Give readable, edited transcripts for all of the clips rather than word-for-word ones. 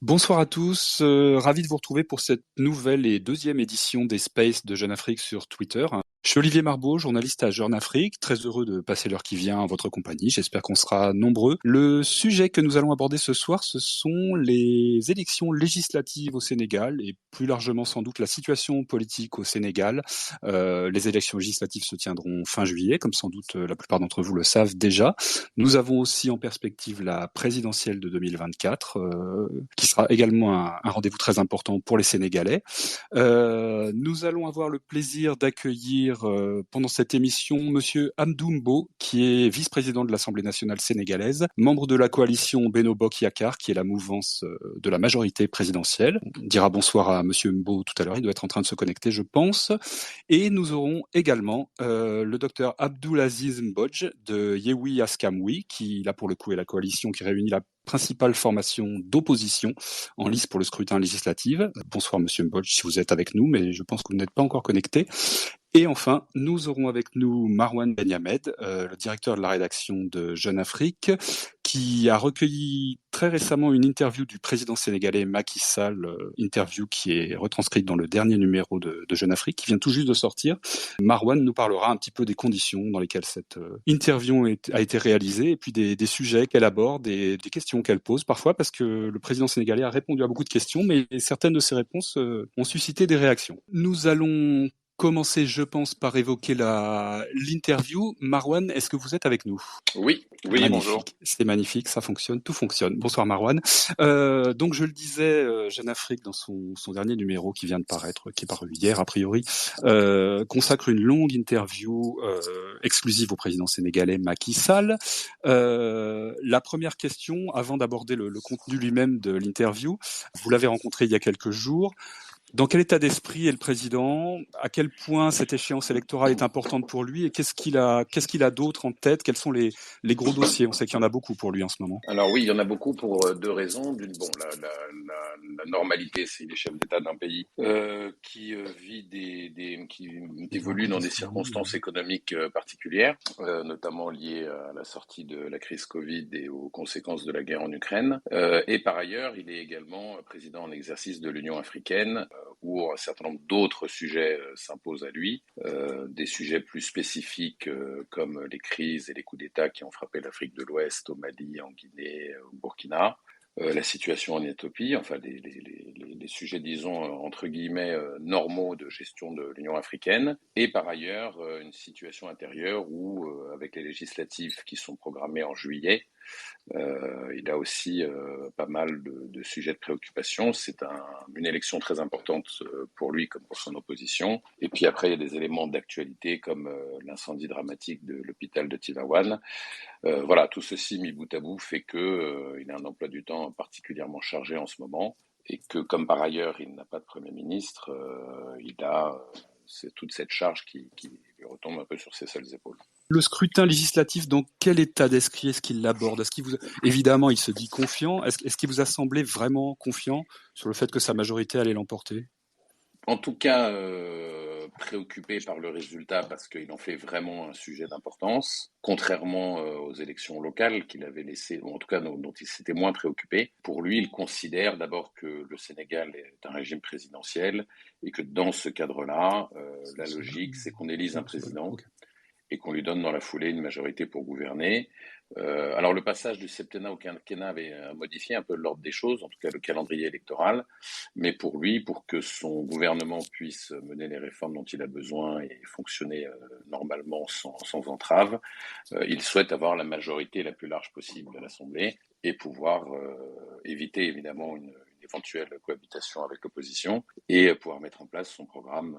Bonsoir à tous, ravi de vous retrouver pour cette nouvelle et deuxième édition des Spaces de Jeune Afrique sur Twitter. Je suis Olivier Marbeau, journaliste à Jeune Afrique, très heureux de passer l'heure qui vient en votre compagnie, j'espère qu'on sera nombreux. Le sujet que nous allons aborder ce soir, ce sont les élections législatives au Sénégal et plus largement sans doute la situation politique au Sénégal. Les élections législatives se tiendront fin juillet, comme sans doute la plupart d'entre vous le savent déjà. Nous avons aussi en perspective la présidentielle de 2024, qui sera également un rendez-vous très important pour les Sénégalais. Nous allons avoir le plaisir d'accueillir pendant cette émission Monsieur Hamdou Mbow, qui est vice-président de l'Assemblée nationale sénégalaise, membre de la coalition Benno Bokk Yakaar, qui est la mouvance de la majorité présidentielle. On dira bonsoir à Monsieur Mbow tout à l'heure, il doit être en train de se connecter, je pense. Et nous aurons également le docteur Abdoulaziz Mbodj de Yewi Askamwi, qui là pour le coup est la coalition qui réunit la principale formation d'opposition en lice pour le scrutin législatif. Bonsoir Monsieur Mbodj, si vous êtes avec nous, mais je pense que vous n'êtes pas encore connecté. Et enfin, nous aurons avec nous Marwan Benyamed, le directeur de la rédaction de Jeune Afrique, qui a recueilli très récemment une interview du président sénégalais Macky Sall, interview qui est retranscrite dans le dernier numéro de Jeune Afrique, qui vient tout juste de sortir. Marwan nous parlera un petit peu des conditions dans lesquelles cette interview a été réalisée, et puis des sujets qu'elle aborde, des questions qu'elle pose parfois, parce que le président sénégalais a répondu à beaucoup de questions, mais certaines de ses réponses ont suscité des réactions. Nous allons commencer, je pense, par évoquer l'interview. Marwan, est-ce que vous êtes avec nous? Oui, Magnifique. bonjour. C'est magnifique, ça fonctionne, tout fonctionne. Bonsoir Marwan. Donc je le disais, Jeune Afrique, dans son dernier numéro qui vient de paraître, qui est paru hier a priori, consacre une longue interview exclusive au président sénégalais Macky Sall. La première question, avant d'aborder le contenu lui-même de l'interview, vous l'avez rencontré il y a quelques jours. Dans quel état d'esprit est le président? À quel point cette échéance électorale est importante pour lui? Et qu'est-ce qu'il a d'autre en tête? Quels sont les gros dossiers? On sait qu'il y en a beaucoup pour lui en ce moment. Alors oui, il y en a beaucoup pour deux raisons. La normalité, c'est les chefs d'État d'un pays qui vit qui évolue dans des circonstances économiques particulières, notamment liées à la sortie de la crise Covid et aux conséquences de la guerre en Ukraine. Et par ailleurs, il est également président en exercice de l'Union africaine, où un certain nombre d'autres sujets s'imposent à lui, des sujets plus spécifiques comme les crises et les coups d'État qui ont frappé l'Afrique de l'Ouest, au Mali, en Guinée, au Burkina, la situation en Éthiopie, enfin les sujets, disons, entre guillemets, normaux de gestion de l'Union africaine, et par ailleurs une situation intérieure où, avec les législatives qui sont programmées en juillet, il a aussi pas mal de sujets de préoccupation. C'est une élection très importante pour lui comme pour son opposition. Et puis après, il y a des éléments d'actualité comme l'incendie dramatique de l'hôpital de Tivaouane. Voilà, tout ceci mis bout à bout fait qu'il a un emploi du temps particulièrement chargé en ce moment et que comme par ailleurs il n'a pas de Premier ministre, il a toute cette charge qui lui retombe un peu sur ses seules épaules. Le scrutin législatif, dans quel état d'esprit est-ce qu'il l'aborde? Évidemment, il se dit confiant. Est-ce qu'il vous a semblé vraiment confiant sur le fait que sa majorité allait l'emporter? En tout cas, préoccupé par le résultat parce qu'il en fait vraiment un sujet d'importance, contrairement aux élections locales qu'il avait laissées, ou en tout cas dont il s'était moins préoccupé. Pour lui, il considère d'abord que le Sénégal est un régime présidentiel et que dans ce cadre-là, la logique, c'est qu'on élise un président et qu'on lui donne dans la foulée une majorité pour gouverner. Alors le passage du septennat au quinquennat avait modifié un peu l'ordre des choses, en tout cas le calendrier électoral, mais pour lui, pour que son gouvernement puisse mener les réformes dont il a besoin et fonctionner normalement sans entrave, il souhaite avoir la majorité la plus large possible à l'Assemblée et pouvoir éviter évidemment une éventuelle cohabitation avec l'opposition et pouvoir mettre en place son programme,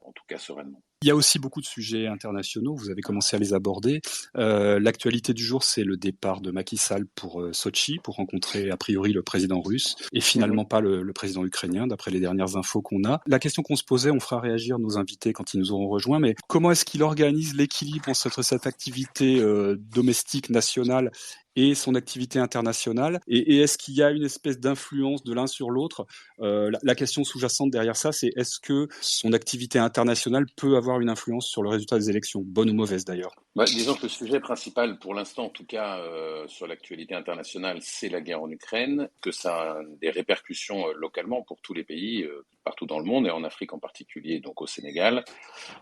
en tout cas sereinement. Il y a aussi beaucoup de sujets internationaux, vous avez commencé à les aborder. L'actualité du jour, c'est le départ de Macky Sall pour Sotchi, pour rencontrer a priori le président russe, et finalement pas le président ukrainien, d'après les dernières infos qu'on a. La question qu'on se posait, on fera réagir nos invités quand ils nous auront rejoints, mais comment est-ce qu'il organise l'équilibre entre cette activité domestique nationale et son activité internationale, et est-ce qu'il y a une espèce d'influence de l'un sur l'autre? La question sous-jacente derrière ça, c'est est-ce que son activité internationale peut avoir une influence sur le résultat des élections, bonne ou mauvaise d'ailleurs? Disons que le sujet principal, pour l'instant en tout cas, sur l'actualité internationale, c'est la guerre en Ukraine, que ça a des répercussions localement pour tous les pays, partout dans le monde, et en Afrique en particulier, donc au Sénégal,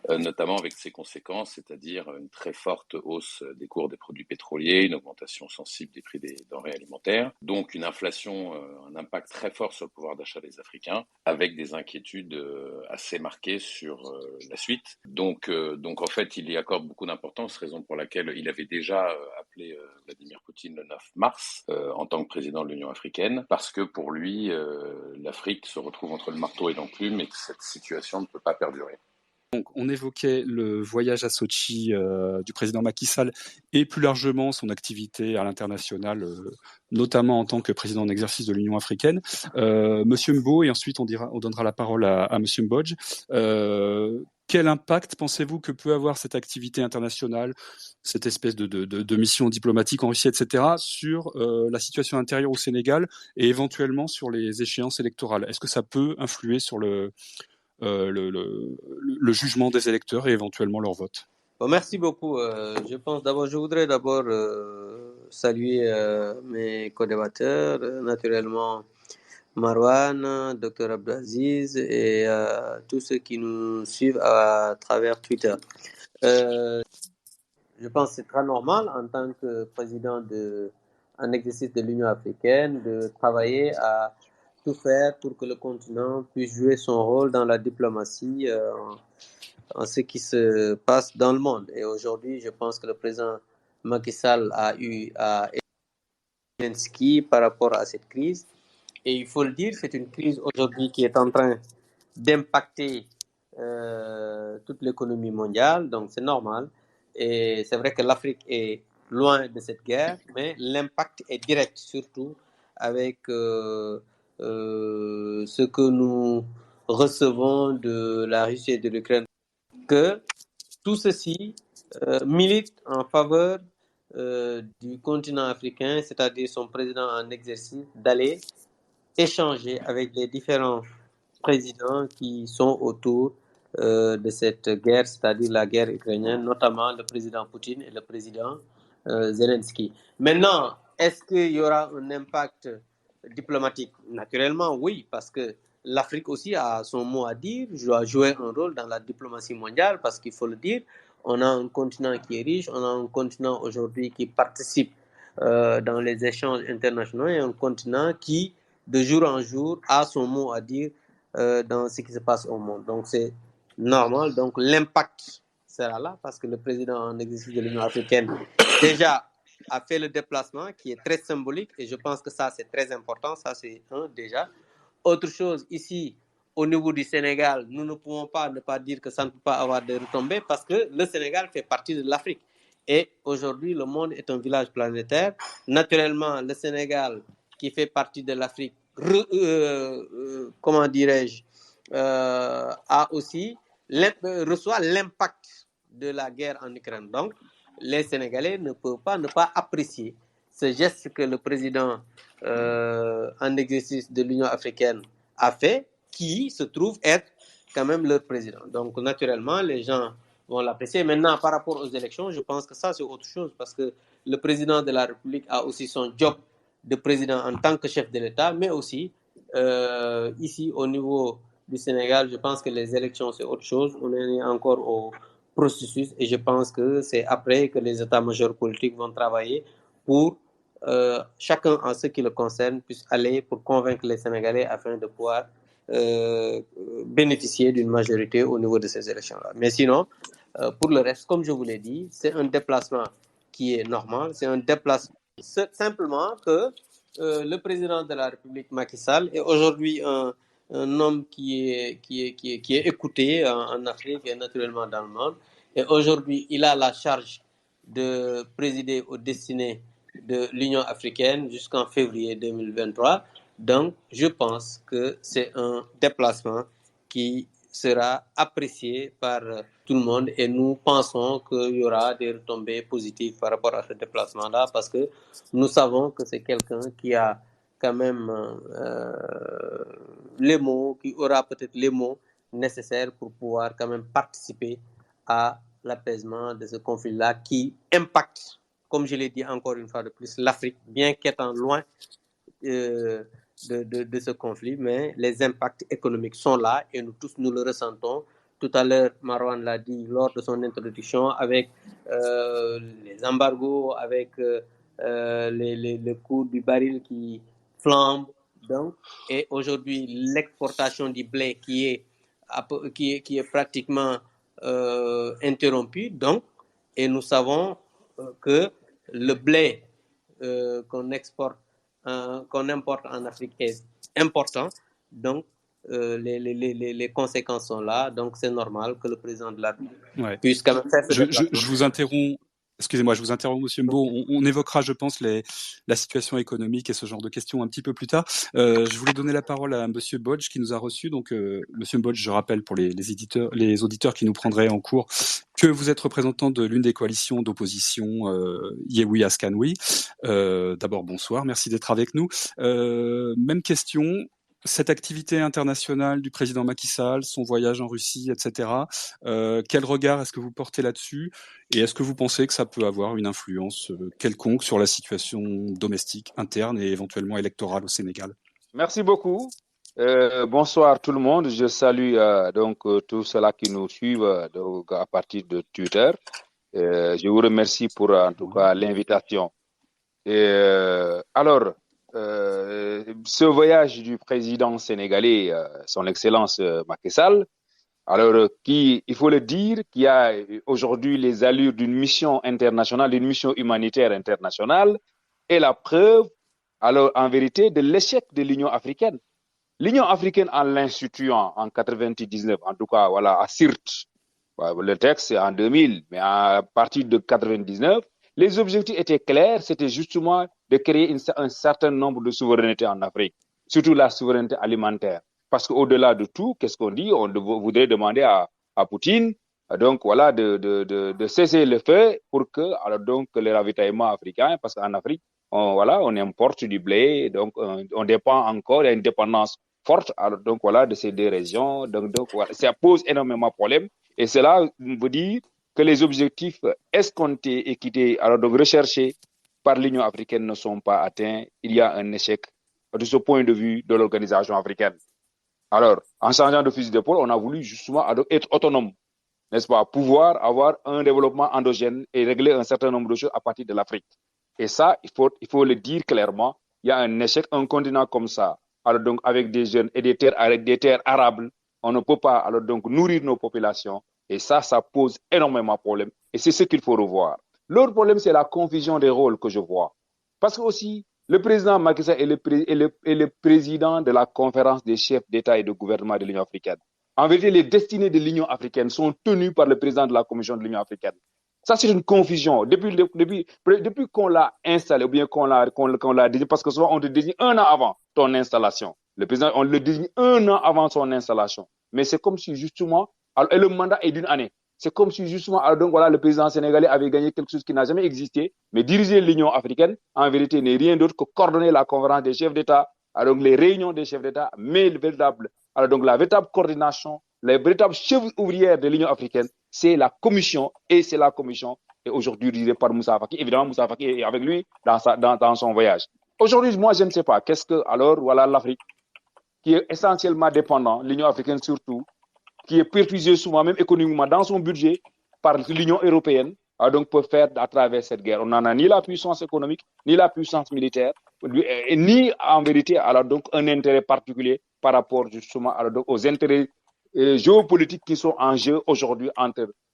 notamment avec ses conséquences, c'est-à-dire une très forte hausse des cours des produits pétroliers, une augmentation sensible des prix des denrées alimentaires, donc une inflation, un impact très fort sur le pouvoir d'achat des Africains, avec des inquiétudes assez marquées sur la suite. Donc en fait, il y accorde beaucoup d'importance, raison pour laquelle il avait déjà appelé Vladimir Poutine le 9 mars en tant que président de l'Union africaine, parce que pour lui, l'Afrique se retrouve entre le marteau et l'enclume et que cette situation ne peut pas perdurer. Donc, on évoquait le voyage à Sochi du président Macky Sall et plus largement son activité à l'international, notamment en tant que président en exercice de l'Union africaine. Monsieur Mbo, et ensuite on donnera la parole à Monsieur Mbodj. Quel impact pensez-vous que peut avoir cette activité internationale, cette espèce de mission diplomatique en Russie, etc., sur la situation intérieure au Sénégal et éventuellement sur les échéances électorales? Est-ce que ça peut influer sur le jugement des électeurs et éventuellement leur vote? Bon, merci beaucoup. Je voudrais d'abord saluer mes co-débatteurs, naturellement Marwan, Dr Abdelaziz et tous ceux qui nous suivent à travers Twitter. Je pense que c'est très normal en tant que président en exercice de l'Union africaine de travailler à tout faire pour que le continent puisse jouer son rôle dans la diplomatie en ce qui se passe dans le monde. Et aujourd'hui, je pense que le président Macky Sall a eu à Zelensky par rapport à cette crise. Et il faut le dire, c'est une crise aujourd'hui qui est en train d'impacter toute l'économie mondiale, donc c'est normal. Et c'est vrai que l'Afrique est loin de cette guerre, mais l'impact est direct, surtout avec ce que nous recevons de la Russie et de l'Ukraine. Que tout ceci milite en faveur du continent africain, c'est-à-dire son président en exercice, d'aller échanger avec les différents présidents qui sont autour de cette guerre, c'est-à-dire la guerre ukrainienne, notamment le président Poutine et le président Zelensky. Maintenant, est-ce qu'il y aura un impact diplomatique? Naturellement, oui, parce que l'Afrique aussi a son mot à dire, doit jouer un rôle dans la diplomatie mondiale, parce qu'il faut le dire, on a un continent qui est riche, on a un continent aujourd'hui qui participe dans les échanges internationaux et un continent qui, de jour en jour, a son mot à dire dans ce qui se passe au monde. Donc c'est normal. Donc l'impact sera là parce que le président en exercice de l'Union africaine déjà a fait le déplacement qui est très symbolique et je pense que ça c'est très important. Ça c'est un déjà. Autre chose ici au niveau du Sénégal, nous ne pouvons pas ne pas dire que ça ne peut pas avoir de retombées parce que le Sénégal fait partie de l'Afrique. Et aujourd'hui, le monde est un village planétaire. Naturellement, le Sénégal, qui fait partie de l'Afrique, comment dirais-je, a aussi reçoit l'impact de la guerre en Ukraine. Donc, les Sénégalais ne peuvent pas ne pas apprécier ce geste que le président en exercice de l'Union africaine a fait, qui se trouve être quand même leur président. Donc, naturellement, les gens vont l'apprécier. Maintenant, par rapport aux élections, je pense que ça, c'est autre chose, parce que le président de la République a aussi son job de président en tant que chef de l'État, mais aussi, ici, au niveau du Sénégal, je pense que les élections, c'est autre chose. On est encore au processus et je pense que c'est après que les états-majors politiques vont travailler pour chacun en ce qui le concerne puisse aller pour convaincre les Sénégalais afin de pouvoir bénéficier d'une majorité au niveau de ces élections-là. Mais sinon, pour le reste, comme je vous l'ai dit, c'est un déplacement qui est normal, c'est un déplacement simplement que le président de la République, Macky Sall, est aujourd'hui un homme qui est écouté en Afrique et naturellement dans le monde. Et aujourd'hui, il a la charge de présider aux destinées de l'Union africaine jusqu'en février 2023. Donc, je pense que c'est un déplacement qui sera apprécié par tout le monde et nous pensons qu'il y aura des retombées positives par rapport à ce déplacement-là parce que nous savons que c'est quelqu'un qui a quand même les mots, qui aura peut-être les mots nécessaires pour pouvoir quand même participer à l'apaisement de ce conflit-là qui impacte, comme je l'ai dit encore une fois de plus, l'Afrique, bien qu'étant loin de ce conflit, mais les impacts économiques sont là et nous tous nous le ressentons. Tout à l'heure, Marwan l'a dit lors de son introduction, avec les embargos, avec le coût du baril qui flambe, donc, et aujourd'hui l'exportation du blé qui est pratiquement interrompue, donc, et nous savons que le blé qu'on exporte, qu'on importe en Afrique est important, donc les conséquences sont là, donc c'est normal que le président de la République puisse quand même faire ce déplacement. Je vous interromps. Excusez-moi, je vous interromps, Monsieur Mbo. On évoquera, je pense, la situation économique et ce genre de questions un petit peu plus tard. Je voulais donner la parole à Monsieur Bodge qui nous a reçus. Donc, Monsieur Bodge, je rappelle pour les auditeurs qui nous prendraient en cours que vous êtes représentant de l'une des coalitions d'opposition Yewi Askanwi. D'abord, bonsoir, merci d'être avec nous. Même question. Cette activité internationale du président Macky Sall, son voyage en Russie, etc. Quel regard est-ce que vous portez là-dessus? Et est-ce que vous pensez que ça peut avoir une influence quelconque sur la situation domestique, interne et éventuellement électorale au Sénégal? Merci beaucoup. Bonsoir tout le monde. Je salue donc tous ceux-là qui nous suivent donc, à partir de Twitter. Je vous remercie pour en tout cas l'invitation. Alors, ce voyage du président sénégalais, son Excellence Macky Sall, alors il faut le dire, qui a aujourd'hui les allures d'une mission internationale, d'une mission humanitaire internationale, est la preuve, alors en vérité, de l'échec de l'Union africaine. L'Union africaine, en l'instituant en 99, en tout cas, voilà, à Sirte, le texte c'est en 2000, mais à partir de 99, les objectifs étaient clairs, c'était justement de créer un certain nombre de souverainetés en Afrique, surtout la souveraineté alimentaire. Parce qu'au-delà de tout, qu'est-ce qu'on dit? On voudrait demander à Poutine, donc voilà, de cesser le feu pour que, alors donc, le ravitaillement africain, parce qu'en Afrique, on importe du blé, donc on dépend encore, il y a une dépendance forte, alors donc voilà, de ces deux régions, donc voilà, ça pose énormément de problèmes, et cela veut dire que les objectifs escomptés et qui étaient alors donc recherchés par l'Union africaine ne sont pas atteints. Il y a un échec de ce point de vue de l'organisation africaine. Alors, en changeant de fusil d'épaule, on a voulu justement être autonome, n'est-ce pas, pouvoir avoir un développement endogène et régler un certain nombre de choses à partir de l'Afrique. Et ça, il faut le dire clairement, il y a un échec, un continent comme ça, alors donc avec des jeunes et des terres arables, on ne peut pas alors donc nourrir nos populations. Et ça pose énormément de problèmes. Et c'est ce qu'il faut revoir. L'autre problème, c'est la confusion des rôles que je vois. Parce que aussi, le président Macky Sall est le président de la conférence des chefs d'État et de gouvernement de l'Union africaine. En vérité, les destinées de l'Union africaine sont tenues par le président de la Commission de l'Union africaine. Ça, c'est une confusion. Depuis qu'on l'a installé, ou bien qu'on l'a désigné, parce que souvent, on te désigne un an avant ton installation. Le président, on le désigne un an avant son installation. Mais c'est comme si, justement, et le mandat est d'une année. C'est comme si justement, alors donc voilà, le président sénégalais avait gagné quelque chose qui n'a jamais existé, mais diriger l'Union africaine, en vérité, n'est rien d'autre que coordonner la conférence des chefs d'État, alors donc les réunions des chefs d'État, mais la véritable coordination, les véritables chefs ouvrières de l'Union africaine, c'est la Commission, et c'est la Commission, et aujourd'hui dirigée par Moussa Faki. Évidemment, Moussa Faki est avec lui dans son voyage. Aujourd'hui, moi, je ne sais pas, qu'est-ce que, alors, voilà, l'Afrique, qui est essentiellement dépendant, l'Union africaine surtout, qui est perturbé souvent, même économiquement, dans son budget, par l'Union européenne, donc peut faire à travers cette guerre. On n'en a ni la puissance économique, ni la puissance militaire, ni en vérité alors donc un intérêt particulier par rapport justement alors donc aux intérêts géopolitiques qui sont en jeu aujourd'hui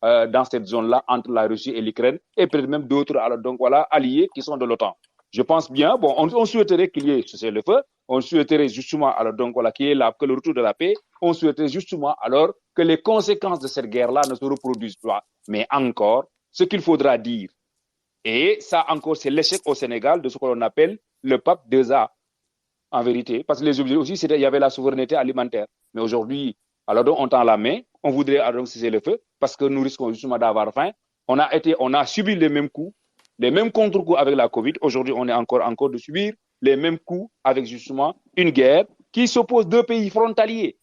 dans cette zone-là, entre la Russie et l'Ukraine, et peut-être même d'autres alors donc voilà alliés qui sont de l'OTAN. Je pense bien, bon, on souhaiterait qu'il y ait cessez-le-feu, on souhaiterait justement alors donc voilà qu'il y ait que le retour de la paix, on souhaiterait justement alors que les conséquences de cette guerre-là ne se reproduisent pas. Mais encore, ce qu'il faudra dire, et ça encore c'est l'échec au Sénégal de ce que l'on appelle le pape 2A, en vérité, parce que les objectifs aussi, il y avait la souveraineté alimentaire. Mais aujourd'hui, alors donc on tend la main, on voudrait alors cesser le feu, parce que nous risquons justement d'avoir faim. On a subi les mêmes coups, les mêmes contre-coups avec la Covid. Aujourd'hui, on est encore de subir les mêmes coups avec justement une guerre qui s'oppose deux pays frontaliers.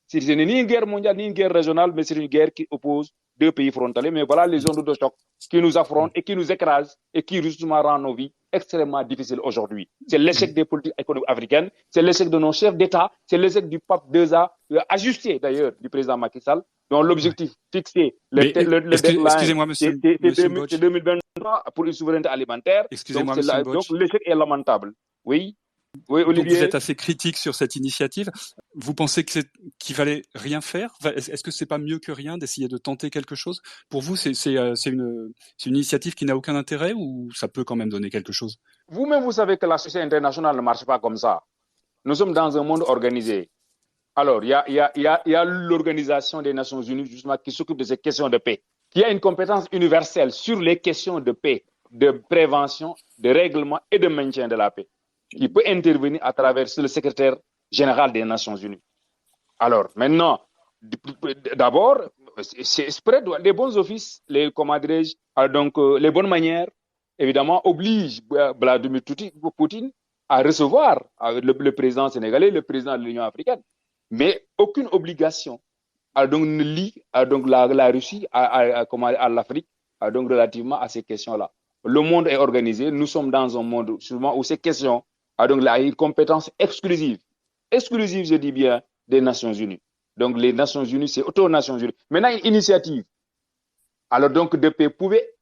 Ce n'est ni une guerre mondiale, ni une guerre régionale, mais c'est une guerre qui oppose deux pays frontaliers, mais voilà les zones de choc qui nous affrontent et qui nous écrasent et qui justement rendent nos vies extrêmement difficiles aujourd'hui. C'est l'échec des politiques économiques africaines, c'est l'échec de nos chefs d'État, c'est l'échec du pape 2A, ajusté d'ailleurs du président Macky Sall, dont l'objectif fixé, le deadline, excusez-moi, monsieur Mbodj. c'est 2023 pour une souveraineté alimentaire. Excusez-moi, Donc l'échec est lamentable. Oui. Oui, Olivier. Donc vous êtes assez critique sur cette initiative. Vous pensez qu'il fallait rien faire? Est-ce que c'est pas mieux que rien d'essayer de tenter quelque chose? Pour vous, c'est une initiative qui n'a aucun intérêt ou ça peut quand même donner quelque chose? Vous-même, vous savez que la société internationale ne marche pas comme ça. Nous sommes dans un monde organisé. Alors, il y a l'Organisation des Nations Unies, justement, qui s'occupe de ces questions de paix, qui a une compétence universelle sur les questions de paix, de prévention, de règlement et de maintien de la paix, qui peut intervenir à travers le secrétaire général des Nations Unies. Alors, maintenant, d'abord, c'est les bons offices, les les bonnes manières, évidemment, obligent Vladimir Poutine à recevoir le président sénégalais, le président de l'Union africaine. Mais aucune obligation ne lie la Russie à l'Afrique relativement à ces questions-là. Le monde est organisé, nous sommes dans un monde souvent où ces questions ont une compétence exclusive, je dis bien, des Nations Unies. Donc les Nations Unies, c'est auto-Nations Unies. Maintenant, une initiative de paix pouvait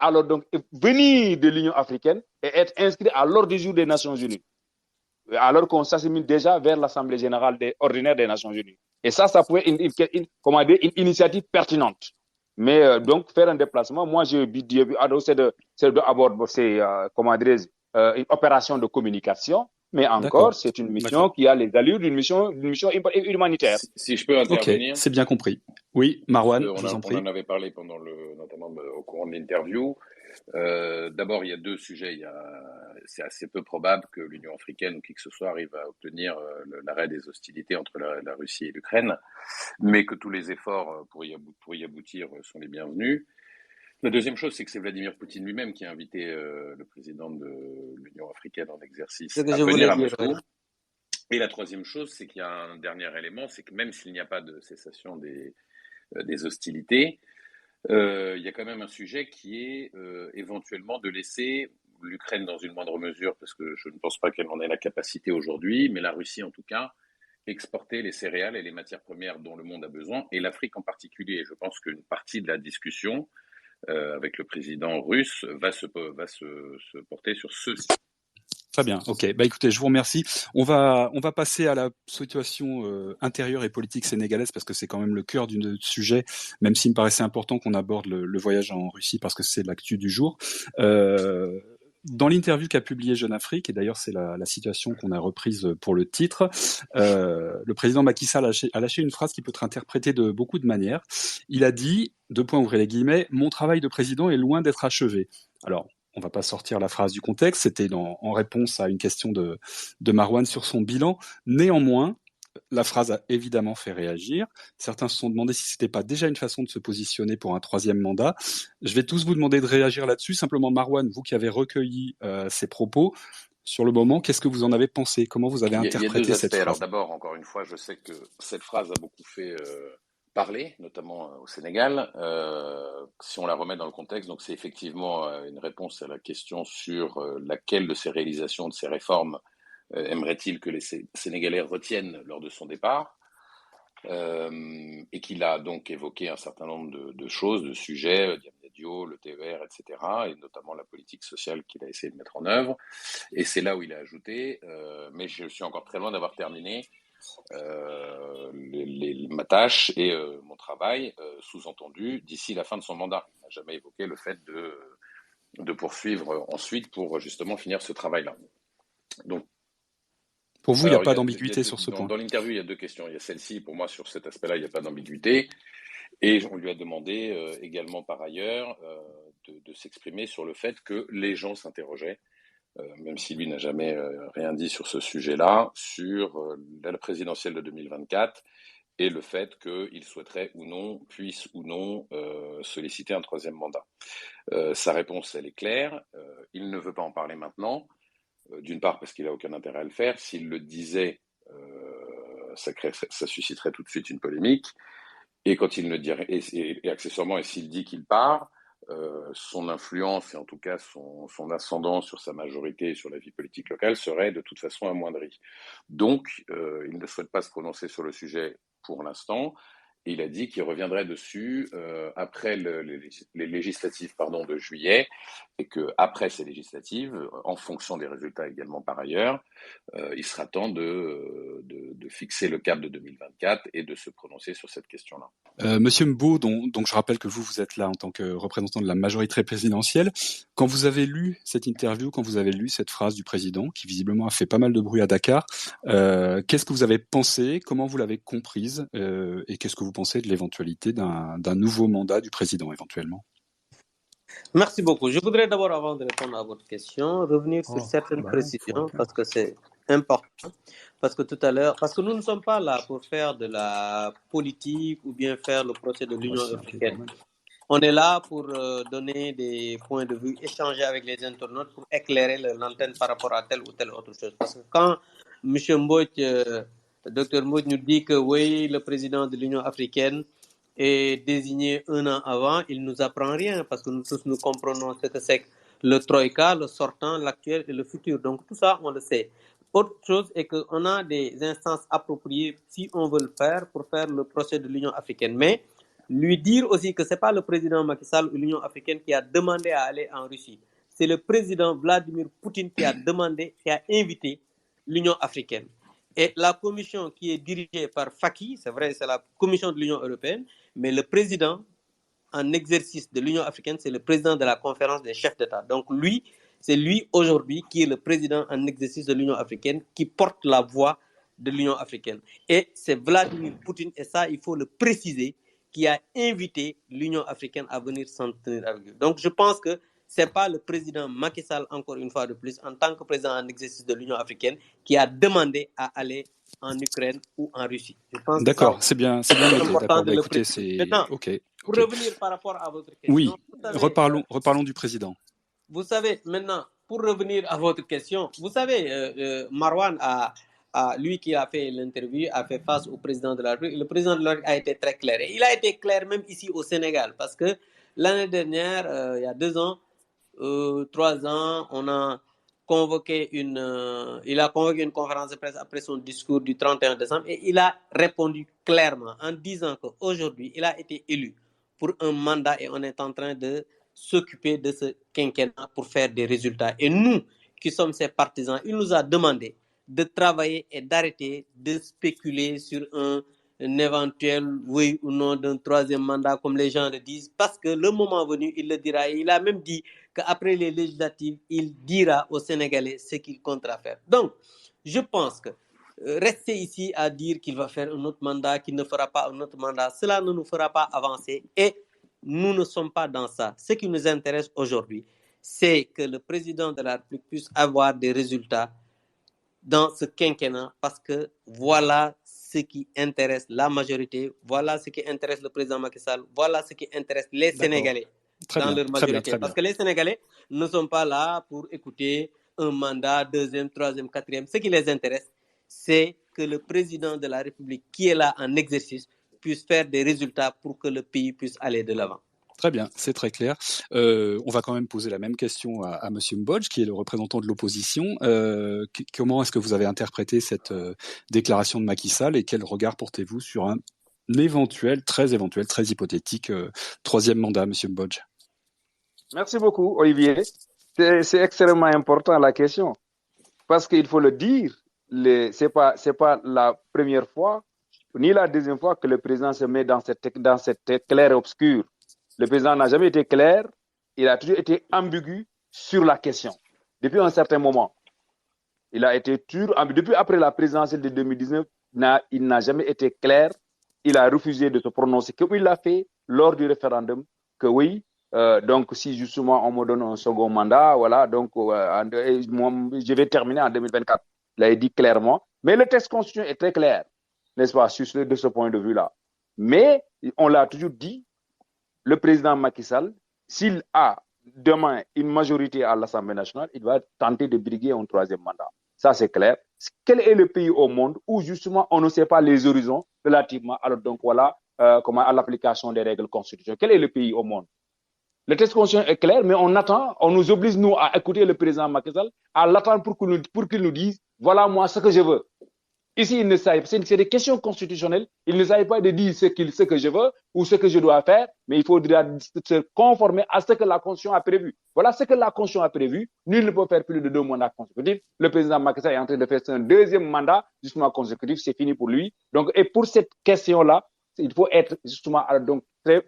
venir de l'Union africaine et être inscrite à l'ordre du jour des Nations Unies, alors qu'on s'assimile déjà vers l'Assemblée générale ordinaire des Nations Unies. Et ça pouvait être une initiative pertinente. Mais donc, faire un déplacement, moi, c'est une opération de communication, mais encore, c'est une mission qui a les allures d'une mission humanitaire. Si je peux intervenir. Ok, c'est bien compris. Oui, Marwan, je vous en prie. On en avait parlé notamment au courant de l'interview. D'abord, il y a deux sujets. C'est assez peu probable que l'Union africaine ou qui que ce soit arrive à obtenir l'arrêt des hostilités entre la Russie et l'Ukraine, mais que tous les efforts pour y aboutir sont les bienvenus. La deuxième chose, c'est que c'est Vladimir Poutine lui-même qui a invité le président de l'Union africaine en exercice à venir à Moscou. Et la troisième chose, c'est qu'il y a un dernier élément, c'est que même s'il n'y a pas de cessation des hostilités, il y a quand même un sujet qui est éventuellement de laisser l'Ukraine dans une moindre mesure, parce que je ne pense pas qu'elle en ait la capacité aujourd'hui, mais la Russie en tout cas, exporter les céréales et les matières premières dont le monde a besoin, et l'Afrique en particulier. Je pense qu'une partie de la discussion avec le président russe va se porter sur ceci. Très bien, ok. Écoutez, je vous remercie. On va passer à la situation intérieure et politique sénégalaise parce que c'est quand même le cœur du sujet, même s'il me paraissait important qu'on aborde le voyage en Russie parce que c'est l'actu du jour. Dans l'interview qu'a publié Jeune Afrique, et d'ailleurs c'est la situation qu'on a reprise pour le titre, le président Macky Sall a lâché une phrase qui peut être interprétée de beaucoup de manières. Il a dit, ouvrez les guillemets, « Mon travail de président est loin d'être achevé ». Alors, on va pas sortir la phrase du contexte, c'était en réponse à une question de Marwan sur son bilan. Néanmoins, la phrase a évidemment fait réagir. Certains se sont demandé si c'était pas déjà une façon de se positionner pour un troisième mandat. Je vais tous vous demander de réagir là-dessus. Simplement, Marwan, vous qui avez recueilli ces propos, sur le moment, qu'est-ce que vous en avez pensé? Comment vous avez interprété cette phrase? Alors d'abord, encore une fois, je sais que cette phrase a beaucoup fait parler, notamment au Sénégal. Si on la remet dans le contexte, donc c'est effectivement une réponse à la question sur laquelle de ces réalisations, de ces réformes aimerait-il que les Sénégalais retiennent lors de son départ, et qu'il a donc évoqué un certain nombre de choses, de sujets, Diamniadio, le TER, etc., et notamment la politique sociale qu'il a essayé de mettre en œuvre. Et c'est là où il a ajouté, mais je suis encore très loin d'avoir terminé ma tâche et mon travail, sous-entendu, d'ici la fin de son mandat. Il n'a jamais évoqué le fait de poursuivre ensuite pour justement finir ce travail-là. Donc, pour vous, il n'y a pas d'ambiguïté sur ce point. Dans l'interview, il y a deux questions. Il y a celle-ci, pour moi, sur cet aspect-là, il n'y a pas d'ambiguïté. Et on lui a demandé également, par ailleurs, de s'exprimer sur le fait que les gens s'interrogeaient, même si lui n'a jamais rien dit sur ce sujet-là, sur la présidentielle de 2024 et le fait qu'il souhaiterait ou non, puisse ou non solliciter un troisième mandat. Sa réponse, elle est claire. Il ne veut pas en parler maintenant. D'une part parce qu'il n'a aucun intérêt à le faire. S'il le disait, ça susciterait tout de suite une polémique. Et quand il ne dit et accessoirement, et s'il dit qu'il part, son influence et en tout cas son ascendant sur sa majorité et sur la vie politique locale serait de toute façon amoindri. Donc, il ne souhaite pas se prononcer sur le sujet pour l'instant. Et il a dit qu'il reviendrait dessus après les législatives de juillet, et qu'après ces législatives, en fonction des résultats également par ailleurs, il sera temps de fixer le cap de 2024 et de se prononcer sur cette question-là. Monsieur Mbow, donc je rappelle que vous êtes là en tant que représentant de la majorité présidentielle. Quand vous avez lu cette interview, quand vous avez lu cette phrase du président, qui visiblement a fait pas mal de bruit à Dakar, qu'est-ce que vous avez pensé? Comment vous l'avez comprise? Et qu'est-ce que vous pensez de l'éventualité d'un nouveau mandat du président éventuellement? Merci beaucoup. Je voudrais d'abord, avant de répondre à votre question, revenir sur certaines précisions parce que c'est important. Parce que nous ne sommes pas là pour faire de la politique ou bien faire le procès de l'Union africaine. On est là pour donner des points de vue, échanger avec les internautes pour éclairer l'antenne par rapport à telle ou telle autre chose. Parce que quand M. Mbodj, Dr Mbodj nous dit que oui, le président de l'Union africaine est désigné un an avant, il ne nous apprend rien parce que nous tous nous comprenons ce que c'est que le Troïka, le sortant, l'actuel et le futur. Donc tout ça, on le sait. Autre chose est qu'on a des instances appropriées si on veut le faire pour faire le procès de l'Union africaine. Mais lui dire aussi que ce n'est pas le président Macky Sall ou l'Union africaine qui a demandé à aller en Russie. C'est le président Vladimir Poutine qui a demandé, qui a invité l'Union africaine. Et la commission qui est dirigée par Faki, c'est vrai, c'est la commission de l'Union européenne, mais le président en exercice de l'Union africaine, c'est le président de la conférence des chefs d'État. Donc lui, c'est lui aujourd'hui qui est le président en exercice de l'Union africaine, qui porte la voix de l'Union africaine. Et c'est Vladimir Poutine, et ça, il faut le préciser, qui a invité l'Union africaine à venir s'entretenir avec lui. Donc je pense que ce n'est pas le président Macky Sall, encore une fois de plus, en tant que président en exercice de l'Union africaine, qui a demandé à aller en Ukraine ou en Russie. D'accord, c'est bien noté. D'accord, bah, écoutez, c'est... Maintenant, okay. Pour revenir par rapport à votre question... Oui, savez, reparlons du président. Vous savez, maintenant, pour revenir à votre question, vous savez, Marwan lui qui a fait l'interview, a fait face au président de la République. Le président de la République a été très clair. Et il a été clair même ici au Sénégal, parce que l'année dernière, il y a 2 ans, 3 ans, il a convoqué une conférence de presse après son discours du 31 décembre et il a répondu clairement en disant qu'aujourd'hui, il a été élu pour un mandat et on est en train de s'occuper de ce quinquennat pour faire des résultats. Et nous, qui sommes ses partisans, il nous a demandé de travailler et d'arrêter de spéculer sur un éventuel oui ou non d'un 3e mandat, comme les gens le disent, parce que le moment venu, il le dira. Et il a même dit qu'après les législatives, il dira aux Sénégalais ce qu'il comptera faire. Donc, je pense que rester ici à dire qu'il va faire un autre mandat, qu'il ne fera pas un autre mandat, cela ne nous fera pas avancer et nous ne sommes pas dans ça. Ce qui nous intéresse aujourd'hui, c'est que le président de la République puisse avoir des résultats dans ce quinquennat, parce que voilà ce qui intéresse la majorité, voilà ce qui intéresse le président Macky Sall, voilà ce qui intéresse les Sénégalais dans leur majorité. Parce que les Sénégalais ne sont pas là pour écouter un mandat, 2e, 3e, 4e. Ce qui les intéresse, c'est que le président de la République qui est là en exercice puisse faire des résultats pour que le pays puisse aller de l'avant. Très bien, c'est très clair. On va quand même poser la même question à Monsieur Mbodj, qui est le représentant de l'opposition. Comment est-ce que vous avez interprété cette déclaration de Macky Sall et quel regard portez-vous sur un éventuel, très hypothétique 3e mandat, Monsieur Mbodj? Merci beaucoup, Olivier. C'est extrêmement important la question, parce qu'il faut le dire, c'est pas la première fois ni la 2e fois que le président se met dans cette clair-obscur. Le président n'a jamais été clair, il a toujours été ambigu sur la question. Depuis un certain moment, il a été depuis après la présidentielle de 2019, il n'a jamais été clair, il a refusé de se prononcer, comme il l'a fait lors du référendum, que oui, donc si justement on me donne un second mandat, voilà, donc je vais terminer en 2024. Il a dit clairement, mais le texte constitutionnel est très clair, n'est-ce pas, de ce point de vue-là. Mais on l'a toujours dit, le président Macky Sall, s'il a demain une majorité à l'Assemblée nationale, il va tenter de briguer un 3e mandat. Ça, c'est clair. Quel est le pays au monde où justement on ne sait pas les horizons relativement? Alors donc voilà, à l'application des règles constitutionnelles. Quel est le pays au monde? Le texte constitutionnel est clair, mais on attend, on nous oblige, nous, à écouter le président Macky Sall, à l'attendre pour qu'il nous dise, voilà moi ce que je veux. Ici, il ne savait pas, c'est des questions constitutionnelles, il ne savait pas de dire ce que je veux ou ce que je dois faire, mais il faudra se conformer à ce que la Constitution a prévu. Voilà ce que la Constitution a prévu. Nul ne peut faire plus de 2 mandats consécutifs. Le président Macky Sall est en train de faire son 2e mandat, justement consécutif, c'est fini pour lui. Donc, et pour cette question-là, il faut être justement donc très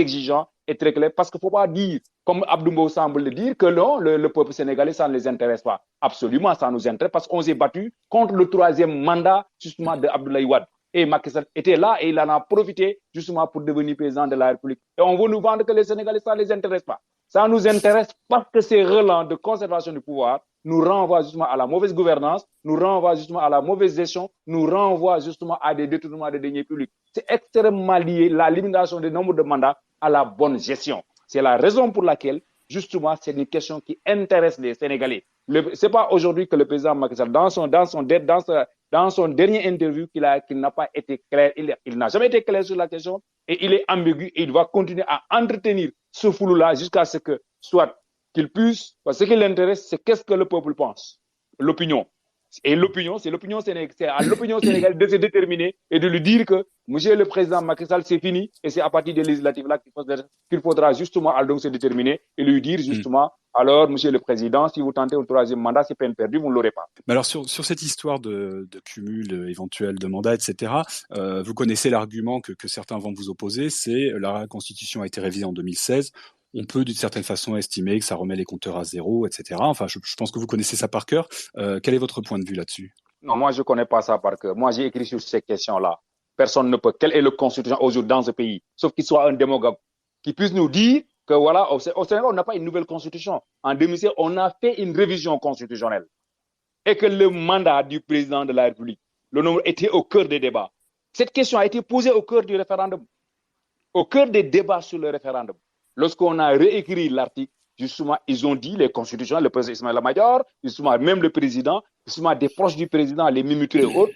exigeant et très clair, parce qu'il ne faut pas dire, comme Abdoumbo semble le dire, que non, le peuple sénégalais, ça ne les intéresse pas. Absolument, ça nous intéresse, parce qu'on s'est battu contre le 3e mandat, justement, de Abdoulaye Wade. Et Macky Sall était là et il en a profité, justement, pour devenir président de la République. Et on veut nous vendre que les Sénégalais, ça ne les intéresse pas. Ça nous intéresse parce que ces relents de conservation du pouvoir nous renvoient justement à la mauvaise gouvernance, nous renvoient justement à la mauvaise gestion, nous renvoient justement à des détournements de deniers publics. C'est extrêmement lié, la limitation du nombre de mandats, à la bonne gestion. C'est la raison pour laquelle, justement, c'est une question qui intéresse les Sénégalais. Ce n'est pas aujourd'hui que le président Macky Sall, dans son dernier interview, qu'il n'a pas été clair, il n'a jamais été clair sur la question, et il est ambigu, et il va continuer à entretenir ce flou-là jusqu'à ce que, soit qu'il puisse, parce que ce qui l'intéresse, c'est qu'est-ce que le peuple pense, l'opinion. Et l'opinion, c'est à l'opinion sénégalaise de se déterminer et de lui dire que, monsieur le président Macky Sall, c'est fini, et c'est à partir des législatives là qu'il faudra justement donc se déterminer et lui dire justement, alors, monsieur le président, si vous tentez un 3e mandat, c'est peine perdue, vous ne l'aurez pas. Mais alors, sur cette histoire de cumul éventuel de mandats, etc., vous connaissez l'argument que certains vont vous opposer, c'est la Constitution a été révisée en 2016. On peut d'une certaine façon estimer que ça remet les compteurs à zéro, etc. Enfin, je pense que vous connaissez ça par cœur. Quel est votre point de vue là-dessus? Non, moi, je ne connais pas ça par cœur. Moi, j'ai écrit sur ces questions-là. Personne ne peut. Quelle est la Constitution aujourd'hui dans ce pays? Sauf qu'il soit un démagogue qui puisse nous dire que voilà, au Sénégal, on n'a pas une nouvelle Constitution. En 2016, on a fait une révision constitutionnelle. Et que le mandat du président de la République, le nombre était au cœur des débats. Cette question a été posée au cœur du référendum, au cœur des débats sur le référendum. Lorsqu'on a réécrit l'article, justement, ils ont dit, les constitutionnels, le président Ismaïla Madior, justement, même le président, justement, des proches du président, les Mimi Touré et autres,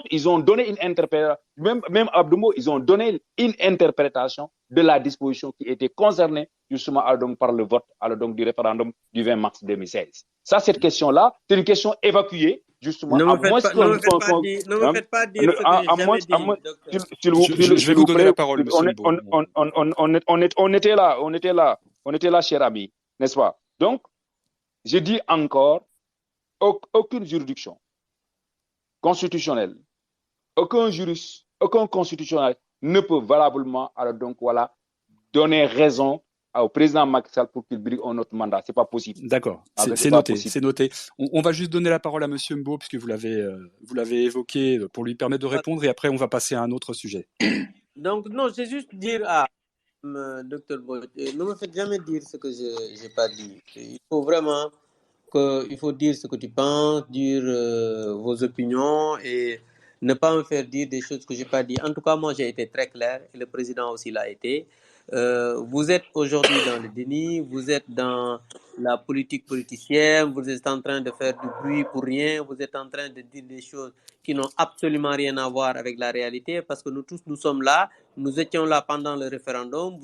ils ont donné une interprétation, même Abdoumbo, ils ont donné une interprétation de la disposition qui était concernée, justement, par le vote donc, du référendum du 20 mars 2016. Ça, cette question-là, c'est une question évacuée, justement. Ne me faites pas dire ce que j'ai jamais dit, docteur. Je vais vous donner la parole, monsieur Mbo. On était là, cher ami, n'est-ce pas? Donc, je dis encore, aucune juridiction constitutionnelle, aucun juriste, aucun constitutionnel ne peut valablement, alors donc voilà, donner raison au président Macky Sall pour qu'il brigue un autre mandat. C'est pas possible. D'accord, c'est noté, c'est noté. On va juste donner la parole à monsieur Mbo, puisque vous l'avez évoqué, pour lui permettre de répondre, et après on va passer à un autre sujet. Donc, non, c'est juste dire à Dr Boy, ne me faites jamais dire ce que je n'ai pas dit. Il faut vraiment il faut dire ce que tu penses, dire vos opinions et ne pas me faire dire des choses que je n'ai pas dit. En tout cas, moi, j'ai été très clair et le président aussi l'a été. Vous êtes aujourd'hui dans le déni, vous êtes dans la politique politicienne, vous êtes en train de faire du bruit pour rien, vous êtes en train de dire des choses qui n'ont absolument rien à voir avec la réalité, parce que nous tous, nous sommes là, nous étions là pendant le référendum,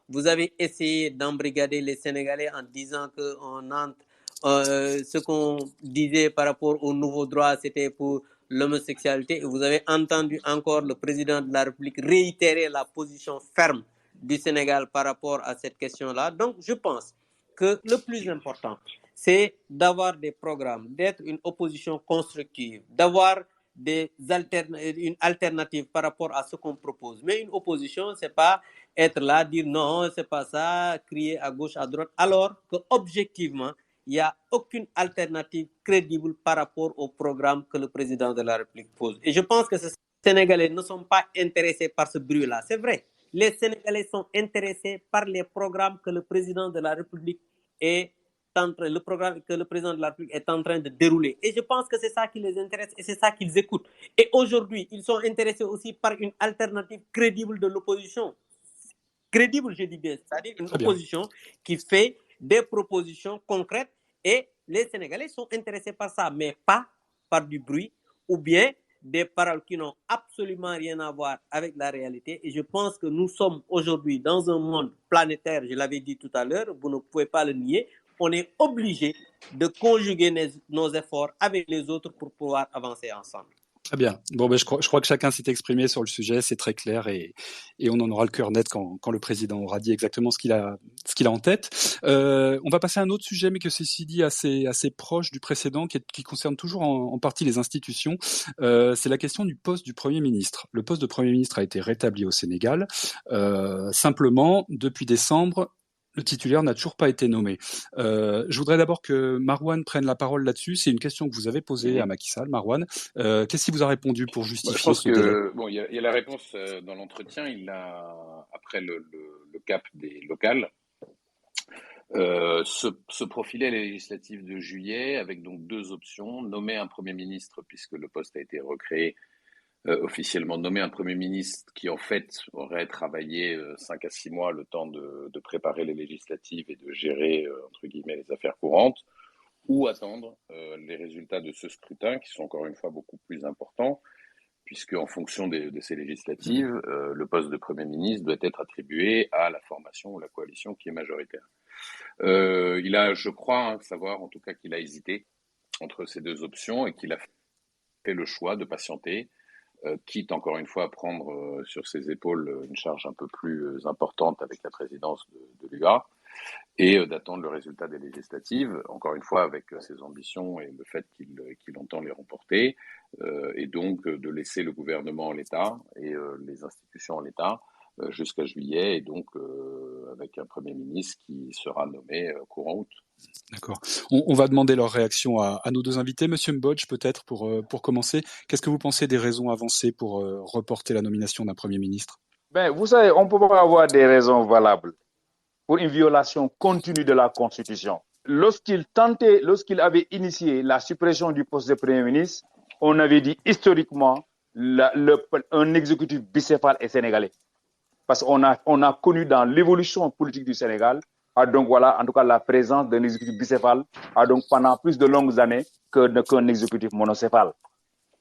vous avez essayé d'embrigader les Sénégalais en disant qu'on entre ce qu'on disait par rapport aux nouveaux droits, c'était pour l'homosexualité. Et vous avez entendu encore le président de la République réitérer la position ferme du Sénégal par rapport à cette question-là. Donc, je pense que le plus important, c'est d'avoir des programmes, d'être une opposition constructive, d'avoir une alternative par rapport à ce qu'on propose. Mais une opposition, c'est pas être là, dire non, c'est pas ça, crier à gauche, à droite, alors que objectivement, il n'y a aucune alternative crédible par rapport au programme que le président de la République pose. Et je pense que ces Sénégalais ne sont pas intéressés par ce bruit-là. C'est vrai. Les Sénégalais sont intéressés par les programmes que le président de la République est en train de dérouler. Et je pense que c'est ça qui les intéresse et c'est ça qu'ils écoutent. Et aujourd'hui, ils sont intéressés aussi par une alternative crédible de l'opposition. Crédible, je dis bien, c'est-à-dire une opposition qui fait des propositions concrètes et les Sénégalais sont intéressés par ça, mais pas par du bruit ou bien des paroles qui n'ont absolument rien à voir avec la réalité. Et je pense que nous sommes aujourd'hui dans un monde planétaire, je l'avais dit tout à l'heure, vous ne pouvez pas le nier. On est obligé de conjuguer nos efforts avec les autres pour pouvoir avancer ensemble. Très bien. Bon, ben, je crois que chacun s'est exprimé sur le sujet, c'est très clair et on en aura le cœur net quand le président aura dit exactement ce qu'il a en tête. On va passer à un autre sujet, mais que ceci dit assez proche du précédent, qui concerne toujours en partie les institutions. C'est la question du poste du Premier ministre. Le poste de Premier ministre a été rétabli au Sénégal. Simplement, depuis décembre, le titulaire n'a toujours pas été nommé. Je voudrais d'abord que Marouane prenne la parole là-dessus. C'est une question que vous avez posée à Macky Sall, Marouane. Qu'est-ce qu'il vous a répondu pour justifier ce délai ? Bon, il y a la réponse dans l'entretien. Il a, après le cap des locales, se profilait les législatives de juillet avec donc 2 options. Nommer un Premier ministre, puisque le poste a été recréé, officiellement nommer un Premier ministre qui en fait aurait travaillé 5 à 6 mois le temps de préparer les législatives et de gérer entre guillemets les affaires courantes, ou attendre les résultats de ce scrutin qui sont encore une fois beaucoup plus importants, puisque en fonction de ces législatives, le poste de Premier ministre doit être attribué à la formation ou la coalition qui est majoritaire. Il a, je crois, savoir en tout cas qu'il a hésité entre ces 2 options et qu'il a fait le choix de patienter, quitte encore une fois à prendre sur ses épaules une charge un peu plus importante avec la présidence de l'UA, et d'attendre le résultat des législatives, encore une fois avec ses ambitions et le fait qu'il entend les remporter, et donc de laisser le gouvernement en l'état et les institutions en l'état jusqu'à juillet, et donc avec un Premier ministre qui sera nommé courant août. D'accord. On va demander leur réaction à nos 2 invités. Monsieur Mbodj, peut-être pour commencer, qu'est-ce que vous pensez des raisons avancées pour reporter la nomination d'un Premier ministre ? Vous savez, on peut pas avoir des raisons valables pour une violation continue de la Constitution. Lorsqu'il avait initié la suppression du poste de Premier ministre, on avait dit historiquement un exécutif bicéphale et sénégalais. Parce qu'on a connu dans l'évolution politique du Sénégal, donc voilà, en tout cas la présence d'un exécutif bicéphale donc pendant plus de longues années qu'un exécutif monocéphale,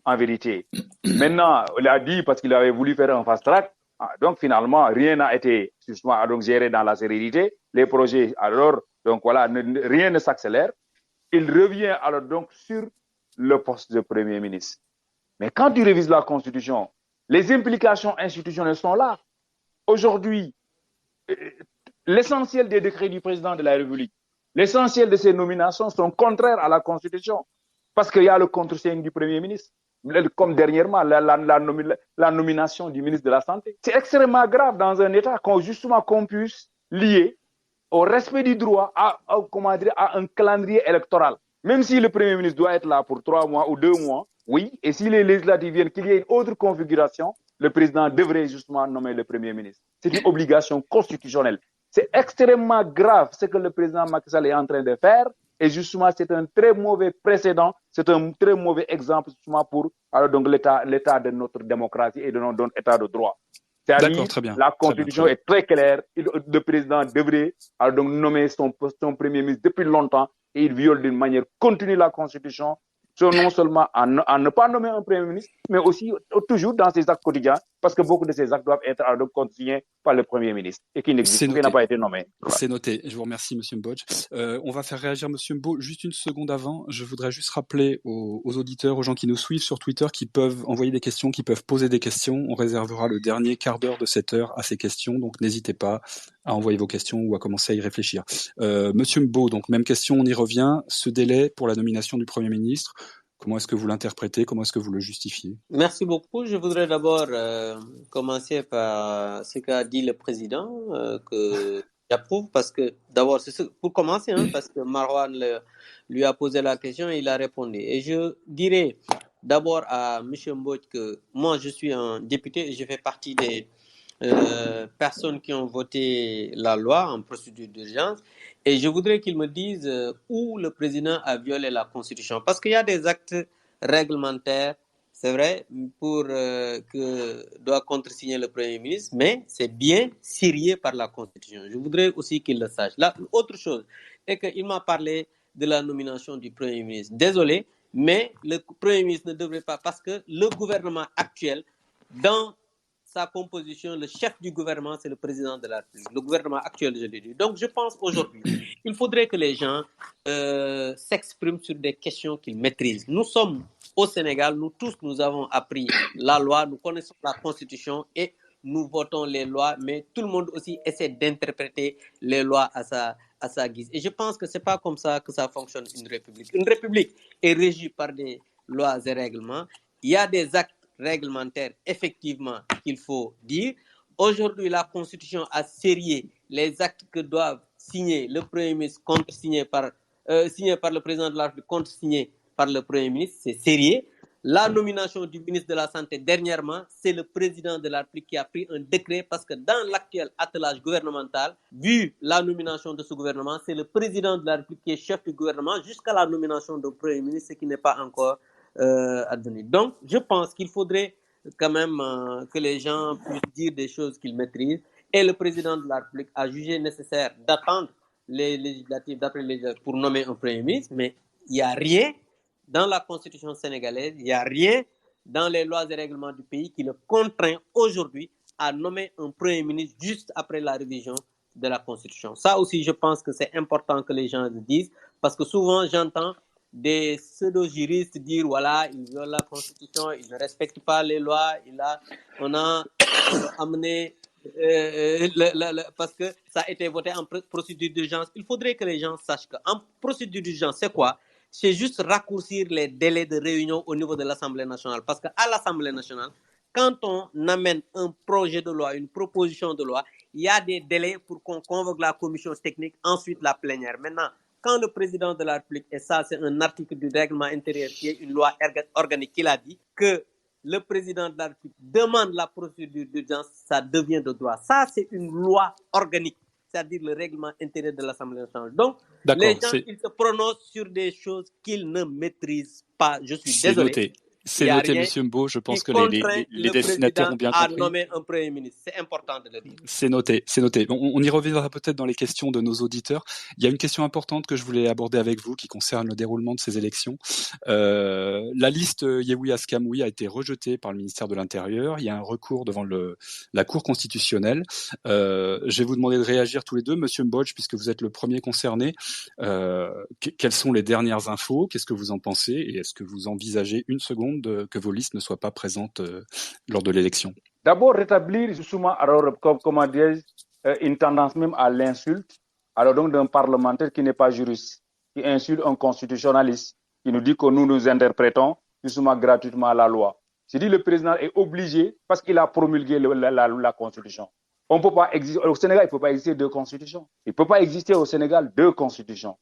en vérité. Maintenant, il a dit parce qu'il avait voulu faire un fast-track, donc finalement, rien n'a été justement donc géré dans la sérénité. Les projets, alors, donc voilà, rien ne s'accélère. Il revient alors donc sur le poste de Premier ministre. Mais quand tu révises la Constitution, les implications institutionnelles sont là. Aujourd'hui, l'essentiel des décrets du président de la République, l'essentiel de ces nominations sont contraires à la Constitution, parce qu'il y a le contre-signe du Premier ministre, comme dernièrement la nomination du ministre de la Santé. C'est extrêmement grave dans un État qu'on puisse lier au respect du droit à un calendrier électoral. Même si le Premier ministre doit être là pour 3 mois ou 2 mois, oui, et si les législatives viennent, qu'il y ait une autre configuration, le président devrait justement nommer le Premier ministre. C'est une obligation constitutionnelle. C'est extrêmement grave ce que le président Macky Sall est en train de faire, et justement c'est un très mauvais précédent, c'est un très mauvais exemple justement pour donc l'état de notre démocratie et de notre état de droit. C'est-à-dire, la Constitution est très claire, le président devrait donc nommer son Premier ministre depuis longtemps, et il viole d'une manière continue la Constitution, non seulement à ne pas nommer un Premier ministre, mais aussi toujours dans ses actes quotidiens, parce que beaucoup de ces actes doivent être consignés par le Premier ministre et qui n'a pas été nommé. Voilà. C'est noté. Je vous remercie, Monsieur Mbodj. On va faire réagir Monsieur Mbo. Juste une seconde avant, je voudrais juste rappeler aux auditeurs, aux gens qui nous suivent sur Twitter, qui peuvent envoyer des questions, qui peuvent poser des questions. On réservera le dernier quart d'heure de cette heure à ces questions, donc n'hésitez pas à envoyer vos questions ou à commencer à y réfléchir. Monsieur Mbo, donc même question, on y revient. Ce délai pour la nomination du Premier ministre, comment est-ce que vous l'interprétez? Comment est-ce que vous le justifiez? Merci beaucoup. Je voudrais d'abord commencer par ce qu'a dit le président, que j'approuve, parce que d'abord, pour commencer, parce que Marouane lui a posé la question et il a répondu. Et je dirais d'abord à M. Mbodj que moi, je suis un député et je fais partie des personnes qui ont voté la loi en procédure d'urgence. Et je voudrais qu'il me dise où le président a violé la Constitution. Parce qu'il y a des actes réglementaires, c'est vrai, pour que doit contresigner le Premier ministre, mais c'est bien sérieux par la Constitution. Je voudrais aussi qu'il le sache. Là, autre chose est qu'il m'a parlé de la nomination du Premier ministre. Désolé, Mais le Premier ministre ne devrait pas, parce que le gouvernement actuel, dans sa composition, le chef du gouvernement, c'est le président de la République. Le gouvernement actuel, je l'ai dit. Donc, je pense aujourd'hui, il faudrait que les gens s'expriment sur des questions qu'ils maîtrisent. Nous sommes au Sénégal, nous tous, nous avons appris la loi, nous connaissons la Constitution et nous votons les lois, mais tout le monde aussi essaie d'interpréter les lois à sa guise. Et je pense que ce n'est pas comme ça que ça fonctionne une république. Une république est régie par des lois et règlements. Il y a des actes réglementaires, effectivement, qu'il faut dire. Aujourd'hui, la Constitution a sérié les actes que doivent signer le Premier ministre, signé par le président de la République, contre-signé par le Premier ministre, c'est sérieux. La nomination du ministre de la Santé dernièrement, c'est le président de la République qui a pris un décret parce que dans l'actuel attelage gouvernemental, vu la nomination de ce gouvernement, c'est le président de la République qui est chef du gouvernement jusqu'à la nomination du Premier ministre, ce qui n'est pas encore advenu. Donc, je pense qu'il faudrait quand même que les gens puissent dire des choses qu'ils maîtrisent. Et le président de la République a jugé nécessaire d'attendre les législatives, pour nommer un Premier ministre, mais il n'y a rien dans la Constitution sénégalaise, il n'y a rien dans les lois et règlements du pays qui le contraint aujourd'hui à nommer un Premier ministre juste après la révision de la Constitution. Ça aussi, je pense que c'est important que les gens le disent, parce que souvent, j'entends des pseudo-juristes dire, voilà, ils violent la Constitution, ils ne respectent pas les lois, on a amené... parce que ça a été voté en procédure d'urgence. Il faudrait que les gens sachent qu'en procédure d'urgence, c'est quoi? C'est juste raccourcir les délais de réunion au niveau de l'Assemblée nationale. Parce qu'à l'Assemblée nationale, quand on amène un projet de loi, une proposition de loi, il y a des délais pour qu'on convoque la commission technique, ensuite la plénière. Maintenant, quand le président de la République, et ça c'est un article du règlement intérieur qui est une loi organique qui l'a dit, que le président de la République demande la procédure d'urgence, ça devient de droit. Ça, c'est une loi organique, c'est-à-dire le règlement intérieur de l'Assemblée nationale. Donc, les gens, ils se prononcent sur des choses qu'ils ne maîtrisent pas. Je suis désolé. Noté. C'est noté, M. Mbo. Je pense que les destinataires ont bien compris. À nommer un Premier ministre. C'est important de le dire. C'est noté, c'est noté. On y reviendra peut-être dans les questions de nos auditeurs. Il y a une question importante que je voulais aborder avec vous qui concerne le déroulement de ces élections. La liste Yehui Askamui a été rejetée par le ministère de l'Intérieur. Il y a un recours devant la Cour constitutionnelle. Je vais vous demander de réagir tous les deux. Monsieur Mbodj, puisque vous êtes le premier concerné, quelles sont les dernières infos? Qu'est-ce que vous en pensez? Et est-ce que vous envisagez une seconde que vos listes ne soient pas présentes lors de l'élection? D'abord, rétablir justement, alors, comment dire, une tendance même à l'insulte, alors donc d'un parlementaire qui n'est pas juriste, qui insulte un constitutionnaliste, qui nous dit que nous interprétons justement gratuitement la loi. Je dis le président est obligé, parce qu'il a promulgué la Constitution. On peut pas exister, au Sénégal, il ne peut pas exister deux constitutions. Il ne peut pas exister au Sénégal deux constitutions.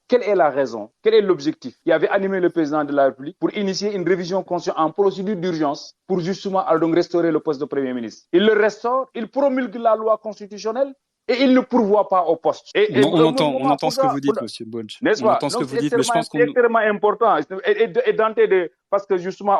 Quelle est la raison? Quel est l'objectif? Il avait animé le président de la République pour initier une révision constitutionnelle en procédure d'urgence pour justement donc restaurer le poste de Premier ministre. Il le restaure, il promulgue la loi constitutionnelle et il ne pourvoit pas au poste. On entend ce que vous dites, M. Bodge. N'est-ce pas? On entend ce que vous dites, mais je pense qu'on... C'est extrêmement important. Parce que justement,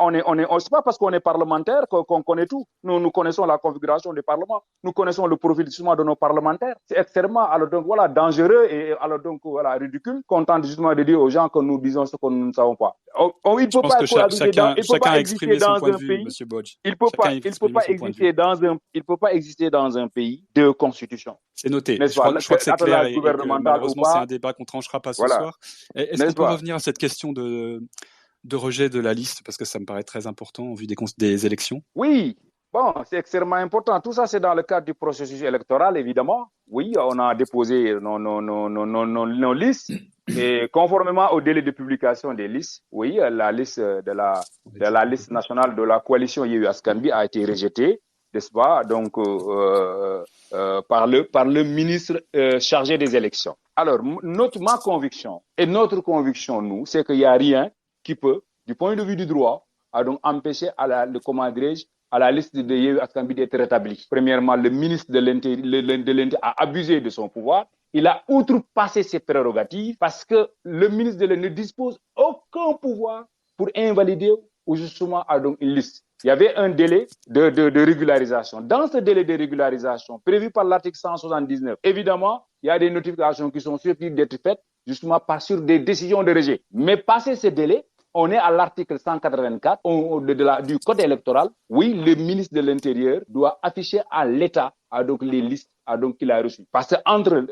c'est pas parce qu'on est parlementaire qu'on connaît tout. Nous connaissons la configuration du Parlement. Nous connaissons le profil justement de nos parlementaires. C'est extrêmement, alors donc, voilà, dangereux et alors donc, voilà, ridicule qu'on tente justement de dire aux gens que nous disons ce que nous ne savons pas. Il ne peut pas exister dans un pays. Il ne peut pas exister dans un pays de constitution. C'est noté. Je crois que c'est clair et malheureusement, c'est un débat qu'on ne tranchera pas ce soir. Est-ce qu'on peut revenir à cette question de rejet de la liste, parce que ça me paraît très important en vue des élections? Oui, bon, c'est extrêmement important. Tout ça, c'est dans le cadre du processus électoral, évidemment. Oui, on a déposé nos listes. Et conformément au délai de publication des listes, oui, la liste de la liste nationale de la coalition Yehui Askanbi a été rejetée, n'est-ce pas, donc par le ministre chargé des élections. Alors, ma conviction et notre conviction, nous, c'est qu'il n'y a rien qui peut, du point de vue du droit, donc empêcher à la liste de Yehui Askanbi d'être rétablie. Premièrement, le ministre de l'Intérieur a abusé de son pouvoir. Il a outrepassé ses prérogatives parce que le ministre de l'Intérieur ne dispose aucun pouvoir pour invalider ou justement donc une liste. Il y avait un délai de régularisation. Dans ce délai de régularisation prévu par l'article 179, évidemment, il y a des notifications qui sont susceptibles d'être faites justement sur des décisions de rejet. Mais passé ce délai, on est à l'article 184 du Code électoral. Oui, le ministre de l'Intérieur doit afficher à l'État donc les listes qu'il a reçues. Parce que entre,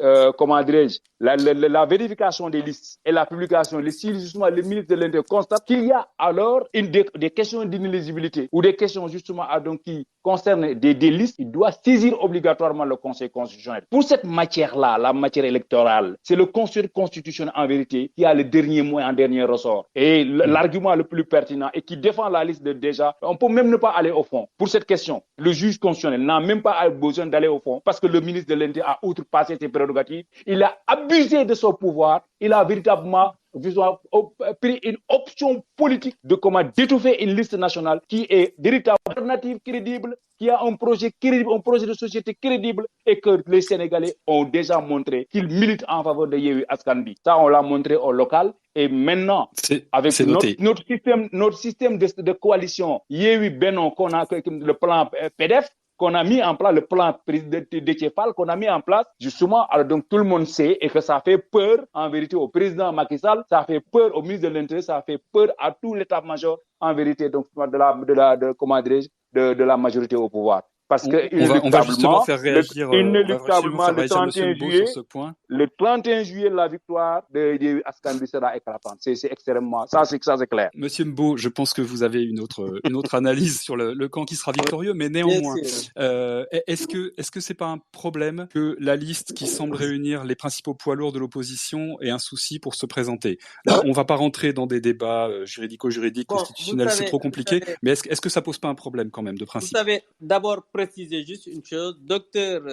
la vérification des listes et la publication des listes, si justement le ministre de l'Intérieur constate qu'il y a alors des questions d'inéligibilité ou des questions justement qui concernent des listes, il doit saisir obligatoirement le Conseil constitutionnel. Pour cette matière-là, la matière électorale, c'est le Conseil constitutionnel en vérité qui a le dernier mot et un dernier ressort. Et l'argument le plus pertinent et qui défend la liste déjà, on peut même ne pas aller au fond. Pour cette question, le juge constitutionnel n'a même pas besoin d'aller au fond parce que le ministre de l'Intérieur a outrepassé ses prérogatives. Il a abusé de son pouvoir. Il a véritablement pris une option politique de comment d'étouffer une liste nationale qui est véritablement alternative, crédible, qui a un projet crédible, un projet de société crédible et que les Sénégalais ont déjà montré qu'ils militent en faveur de Yewwi Askan Wi. Ça, on l'a montré au local. Et maintenant, avec notre système de coalition Yewwi Benno qu'on a, le plan PDF, qu'on a mis en place, le plan de Déthié Fall qu'on a mis en place, justement, alors donc tout le monde sait et que ça fait peur en vérité au président Macky Sall, ça fait peur au ministre de l'Intérieur, ça fait peur à tout l'état-major en vérité donc de la majorité au pouvoir. Parce que on va justement faire réagir, inéluctablement le 31 juillet, sur ce point. Le 31 juillet, la victoire de Askan Wi sera éclatante. C'est extrêmement, ça c'est clair. Monsieur Mbo, je pense que vous avez une autre analyse sur le camp qui sera victorieux, mais néanmoins, est-ce que c'est pas un problème que la liste qui semble réunir les principaux poids lourds de l'opposition ait un souci pour se présenter? Là, on va pas rentrer dans des débats juridico-juridiques, constitutionnels, c'est trop compliqué, mais est-ce que ça pose pas un problème quand même de principe? Vous savez, d'abord préciser juste une chose, docteur,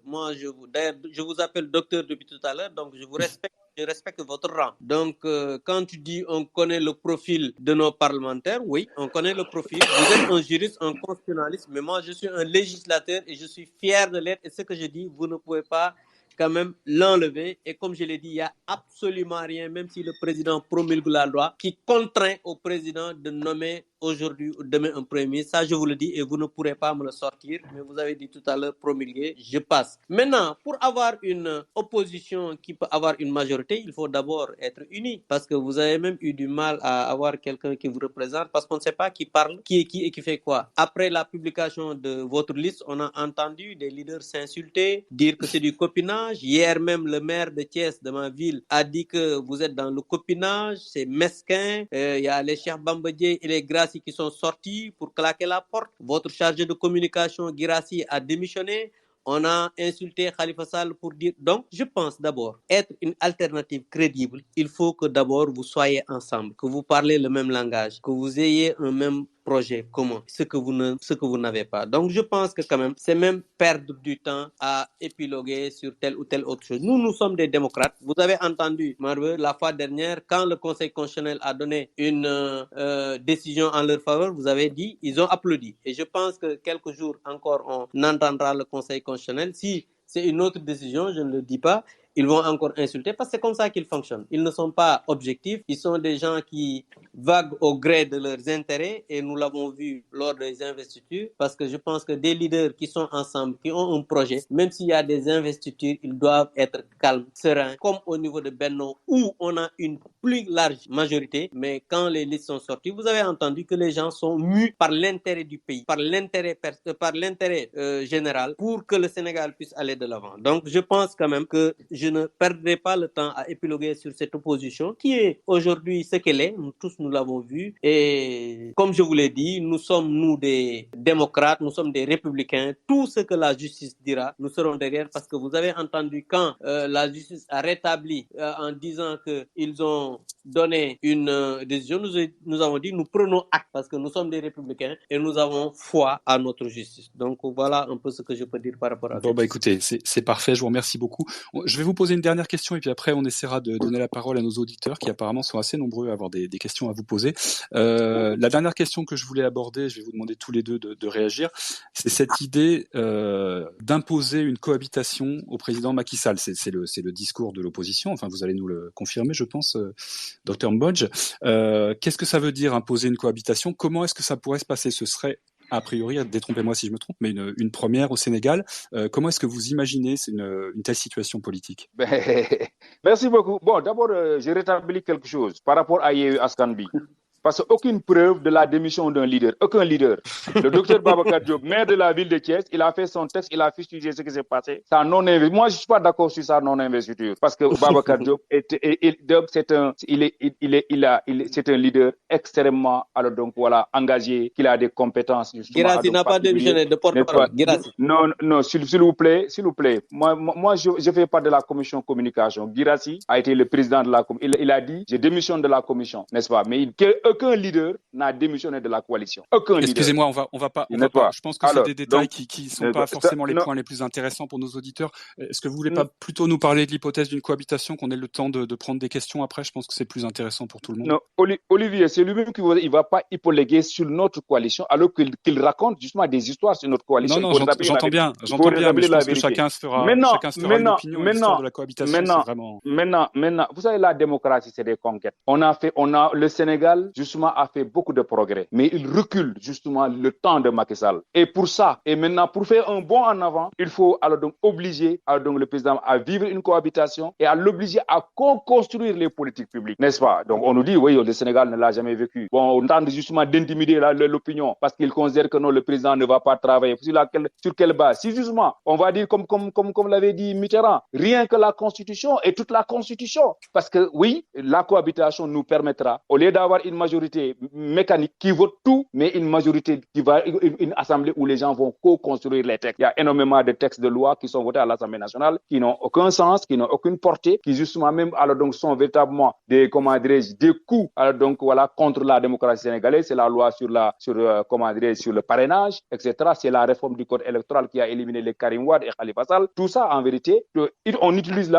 moi je vous appelle docteur depuis tout à l'heure, donc je respecte votre rang. Donc quand tu dis on connaît le profil de nos parlementaires, oui, on connaît le profil. Vous êtes un juriste, un constitutionnaliste, mais moi je suis un législateur et je suis fier de l'être. Et ce que je dis, vous ne pouvez pas quand même l'enlever. Et comme je l'ai dit, il n'y a absolument rien, même si le président promulgue la loi, qui contraint au président de nommer aujourd'hui ou demain un premier ministre. Ça, je vous le dis et vous ne pourrez pas me le sortir. Mais vous avez dit tout à l'heure promulguer, je passe. Maintenant, pour avoir une opposition qui peut avoir une majorité, il faut d'abord être unis. Parce que vous avez même eu du mal à avoir quelqu'un qui vous représente parce qu'on ne sait pas qui parle, qui est qui et qui fait quoi. Après la publication de votre liste, on a entendu des leaders s'insulter, dire que c'est du copinage. Hier même, le maire de Thiès, de ma ville, a dit que vous êtes dans le copinage, c'est mesquin. Il y a les Cheikh Bamba Dièye et les Grassi qui sont sortis pour claquer la porte. Votre chargé de communication, Guirassy, a démissionné. On a insulté Khalifa Sall pour dire... Donc, je pense d'abord, être une alternative crédible, il faut que d'abord vous soyez ensemble, que vous parlez le même langage, que vous ayez un même projet commun, ce que vous n'avez pas. Donc, je pense que quand même, c'est même perdre du temps à épiloguer sur telle ou telle autre chose. Nous sommes des démocrates. Vous avez entendu, Marve, la fois dernière, quand le Conseil constitutionnel a donné une décision en leur faveur, vous avez dit, ils ont applaudi. Et je pense que quelques jours encore, on entendra le Conseil constitutionnel. Si c'est une autre décision, je ne le dis pas, ils vont encore insulter parce que c'est comme ça qu'ils fonctionnent. Ils ne sont pas objectifs, ils sont des gens qui vaguent au gré de leurs intérêts et nous l'avons vu lors des investitures parce que je pense que des leaders qui sont ensemble, qui ont un projet, même s'il y a des investitures, ils doivent être calmes, sereins, comme au niveau de Benno où on a une plus large majorité, mais quand les listes sont sorties, vous avez entendu que les gens sont mus par l'intérêt du pays, par l'intérêt général pour que le Sénégal puisse aller de l'avant. Donc je pense quand même que je ne perdrai pas le temps à épiloguer sur cette opposition qui est aujourd'hui ce qu'elle est. Nous tous, nous l'avons vu. Et comme je vous l'ai dit, nous sommes, nous, des démocrates, nous sommes des républicains. Tout ce que la justice dira, nous serons derrière parce que vous avez entendu quand la justice a rétabli en disant qu'ils ont donné une décision, nous avons dit nous prenons acte parce que nous sommes des républicains et nous avons foi à notre justice. Donc voilà un peu ce que je peux dire par rapport à ça. Bon, écoutez, c'est parfait, je vous remercie beaucoup. Je vais vous poser une dernière question et puis après on essaiera de donner la parole à nos auditeurs qui apparemment sont assez nombreux à avoir des questions à vous poser. La dernière question que je voulais aborder, je vais vous demander tous les deux de réagir, c'est cette idée d'imposer une cohabitation au président Macky Sall. C'est le discours de l'opposition, enfin vous allez nous le confirmer je pense, Dr Mbodj. Qu'est-ce que ça veut dire imposer une cohabitation? Comment est-ce que ça pourrait se passer? Ce serait a priori, détrompez-moi si je me trompe, mais une première au Sénégal. Comment est-ce que vous imaginez une telle situation politique? Merci beaucoup. Bon, d'abord, je rétablis quelque chose par rapport à Yewwi Askan Wi. Parce qu'aucune preuve de la démission d'un leader, aucun leader. Le docteur Babacar Diop, maire de la ville de Thiès, il a fait son texte, il a fustigé ce qui s'est passé. Moi, je suis pas d'accord sur sa non-investiture. Parce que Babacar Diop c'est un leader extrêmement, alors donc voilà, engagé, qu'il a des compétences. Guirassy n'a pas démissionné de porte-parole. Non, s'il vous plaît. Moi, je fais pas de la commission communication. Guirassy a été le président de la commission. Il a dit, je démissionne de la commission, n'est-ce pas? Mais aucun leader n'a démissionné de la coalition. Excusez-moi, on va pas. Je pense que c'est des détails qui sont pas forcément les points les plus intéressants pour nos auditeurs. Est-ce que vous voulez pas plutôt nous parler de l'hypothèse d'une cohabitation, qu'on ait le temps de prendre des questions après? Je pense que c'est plus intéressant pour tout le monde. Non, Olivier, c'est lui-même qui il va pas hypoléguer sur notre coalition, alors qu'il raconte justement des histoires sur notre coalition. Non, j'entends bien, mais je pense que chacun se fera une opinion. L'histoire de la cohabitation, c'est vraiment... Maintenant, vous savez, la démocratie, c'est des conquêtes. Le Sénégal, justement, a fait beaucoup de progrès, mais il recule, justement, le temps de Macky Sall. Et pour ça, et maintenant, pour faire un bond en avant, il faut alors donc obliger le président à vivre une cohabitation et à l'obliger à co-construire les politiques publiques, n'est-ce pas? Donc, on nous dit, oui, le Sénégal ne l'a jamais vécu. Bon, on tente justement d'intimider l'opinion parce qu'ils considèrent que non, le président ne va pas travailler. Sur quelle base? Si justement, on va dire comme l'avait dit Mitterrand, rien que la Constitution et toute la Constitution. Parce que oui, la cohabitation nous permettra, au lieu d'avoir une majorité mécanique qui vote tout, mais une majorité une assemblée où les gens vont co-construire les textes. Il y a énormément de textes de loi qui sont votés à l'Assemblée nationale, qui n'ont aucun sens, qui n'ont aucune portée, qui justement même, alors donc, sont véritablement des coups, alors donc, voilà, contre la démocratie sénégalaise. C'est la loi sur le parrainage, etc. C'est la réforme du code électoral qui a éliminé les Karim Wade et Khalifa Sall. Tout ça, en vérité, on utilise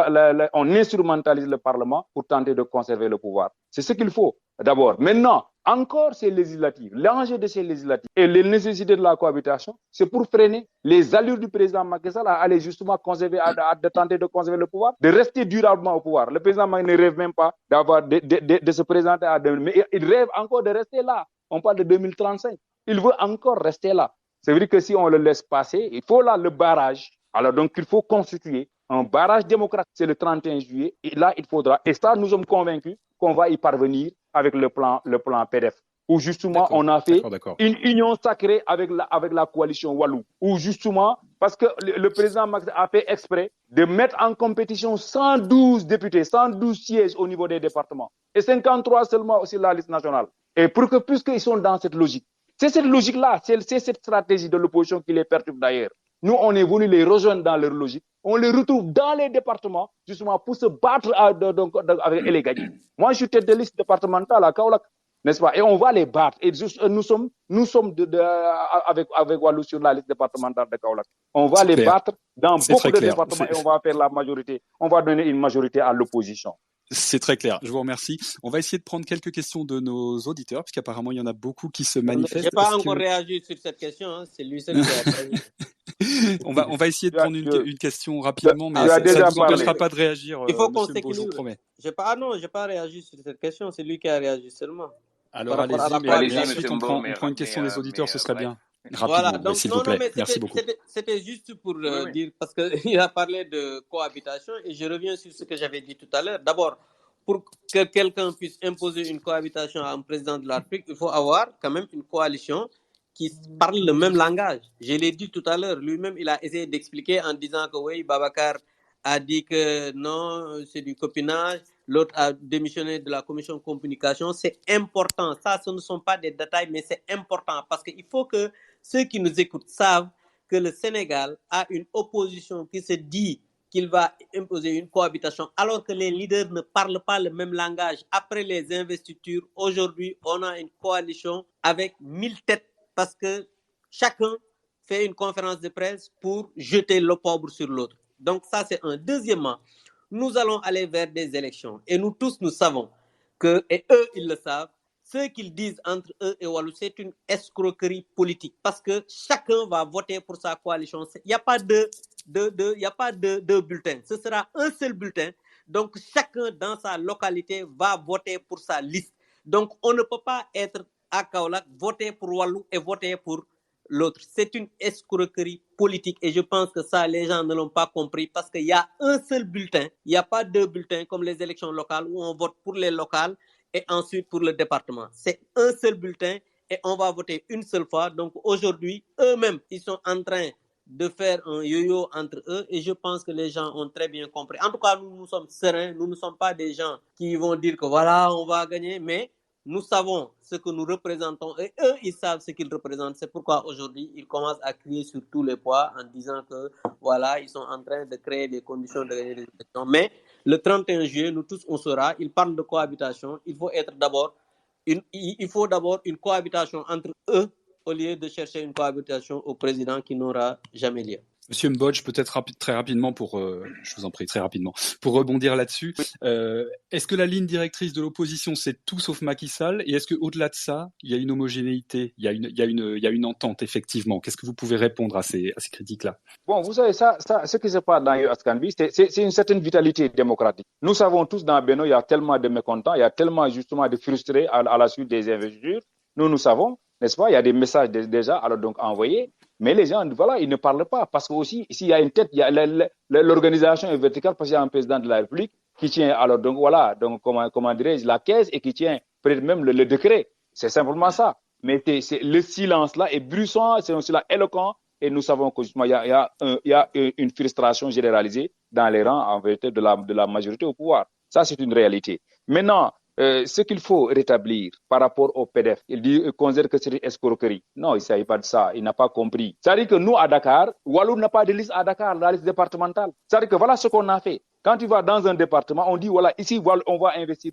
on instrumentalise le Parlement pour tenter de conserver le pouvoir. C'est ce qu'il faut. D'abord, maintenant, encore ces législatives, l'enjeu de ces législatives et les nécessités de la cohabitation, c'est pour freiner les allures du président Macky Sall à aller justement de tenter de conserver le pouvoir, de rester durablement au pouvoir. Le président Macky ne rêve même pas de se présenter à 2000, mais il rêve encore de rester là. On parle de 2035. Il veut encore rester là. C'est vrai que si on le laisse passer, il faut là le barrage. Alors donc, il faut constituer un barrage démocratique. C'est le 31 juillet. Et là, il faudra. Et ça, nous sommes convaincus qu'on va y parvenir avec le plan PDF. Où justement, on a fait une union sacrée avec la coalition Walou. Où justement, parce que le président Macky a fait exprès de mettre en compétition 112 députés, 112 sièges au niveau des départements. Et 53 seulement sur la liste nationale. Et puisqu'ils sont dans cette logique. C'est cette logique-là, c'est cette stratégie de l'opposition qui les perturbe d'ailleurs. Nous, on est venu les rejoindre dans leur logique. On les retrouve dans les départements, justement, pour se battre avec les gagner. Moi, je suis tête de liste départementale à Kaolack, n'est-ce pas? Et on va les battre. Et nous sommes avec Walou sur la liste départementale de Kaolack. On va les battre dans beaucoup de départements et on va faire la majorité. On va donner une majorité à l'opposition. C'est très clair, je vous remercie. On va essayer de prendre quelques questions de nos auditeurs, puisqu'apparemment il y en a beaucoup qui se manifestent. Je n'ai pas encore réagi sur cette question, hein. C'est lui seul qui a réagi. on va essayer de prendre une question rapidement, mais ça ne vous empêchera pas de réagir. Il faut qu'on s'équilibre. Je n'ai pas réagi sur cette question, c'est lui qui a réagi seulement. Alors allez-y, mais ensuite on prend une question des auditeurs, ce serait bien. Rapidement, voilà, donc, s'il vous plaît. Merci beaucoup. C'était juste pour dire, parce qu'il a parlé de cohabitation et je reviens sur ce que j'avais dit tout à l'heure. D'abord, pour que quelqu'un puisse imposer une cohabitation à un président de la République, il faut avoir quand même une coalition qui parle le même langage. Je l'ai dit tout à l'heure, lui-même, il a essayé d'expliquer en disant que oui, Babacar a dit que non, c'est du copinage. L'autre a démissionné de la commission de communication. C'est important. Ça, ce ne sont pas des détails, mais c'est important parce qu'il faut que ceux qui nous écoutent savent que le Sénégal a une opposition qui se dit qu'il va imposer une cohabitation alors que les leaders ne parlent pas le même langage. Après les investitures, aujourd'hui, on a une coalition avec 1000 têtes parce que chacun fait une conférence de presse pour jeter l'opprobre sur l'autre. Donc ça, c'est un. Deuxièmement, nous allons aller vers des élections. Et nous tous, nous savons que, et eux, ils le savent, ce qu'ils disent entre eux et Walou, c'est une escroquerie politique. Parce que chacun va voter pour sa coalition. Il n'y a pas de bulletin. Ce sera un seul bulletin. Donc, chacun dans sa localité va voter pour sa liste. Donc, on ne peut pas être à Kaolack, voter pour Walou et voter pour l'autre. C'est une escroquerie politique et je pense que ça, les gens ne l'ont pas compris parce qu'il y a un seul bulletin. Il n'y a pas deux bulletins comme les élections locales où on vote pour les locales et ensuite pour le département. C'est un seul bulletin et on va voter une seule fois. Donc aujourd'hui, eux-mêmes, ils sont en train de faire un yo-yo entre eux et je pense que les gens ont très bien compris. En tout cas, nous sommes sereins, nous ne sommes pas des gens qui vont dire que voilà, on va gagner, mais nous savons ce que nous représentons et eux, ils savent ce qu'ils représentent. C'est pourquoi aujourd'hui, ils commencent à crier sur tous les poids en disant que voilà, ils sont en train de créer des conditions de gagner les élections. Mais le 31 juillet, nous tous, on saura, ils parlent de cohabitation. Il faut d'abord une cohabitation entre eux au lieu de chercher une cohabitation au président qui n'aura jamais lieu. Monsieur Mbodj, peut-être très rapidement je vous en prie, très rapidement, pour rebondir là-dessus. Est-ce que la ligne directrice de l'opposition, c'est tout sauf Macky Sall, et est-ce que au-delà de ça, il y a une homogénéité, il y a une entente effectivement? Qu'est-ce que vous pouvez répondre à ces critiques-là? Bon, vous savez, ce qui se passe dans Askanbi, c'est une certaine vitalité démocratique. Nous savons tous dans Beno, il y a tellement de mécontents, il y a tellement justement de frustrés à la suite des investitures. Nous savons, n'est-ce pas? Il y a des messages déjà alors donc envoyés. Mais les gens, voilà, ils ne parlent pas parce que aussi, s'il y a une tête, il y a l'organisation est verticale parce qu'il y a un président de la République qui tient, alors donc voilà, donc comment dirais-je, la caisse et qui tient peut-être même le décret. C'est simplement ça. Mais le silence là est bruissant, c'est un silence éloquent et nous savons que justement il y a une frustration généralisée dans les rangs en vérité de la majorité au pouvoir. Ça c'est une réalité. Maintenant, ce qu'il faut rétablir par rapport au PDF, il considère que c'est une escroquerie. Non, il ne s'agit pas de ça. Il n'a pas compris. C'est-à-dire que nous, à Dakar, Walou n'a pas de liste à Dakar, la liste départementale. C'est-à-dire que voilà ce qu'on a fait. Quand tu vas dans un département, on dit, voilà, ici, on va investir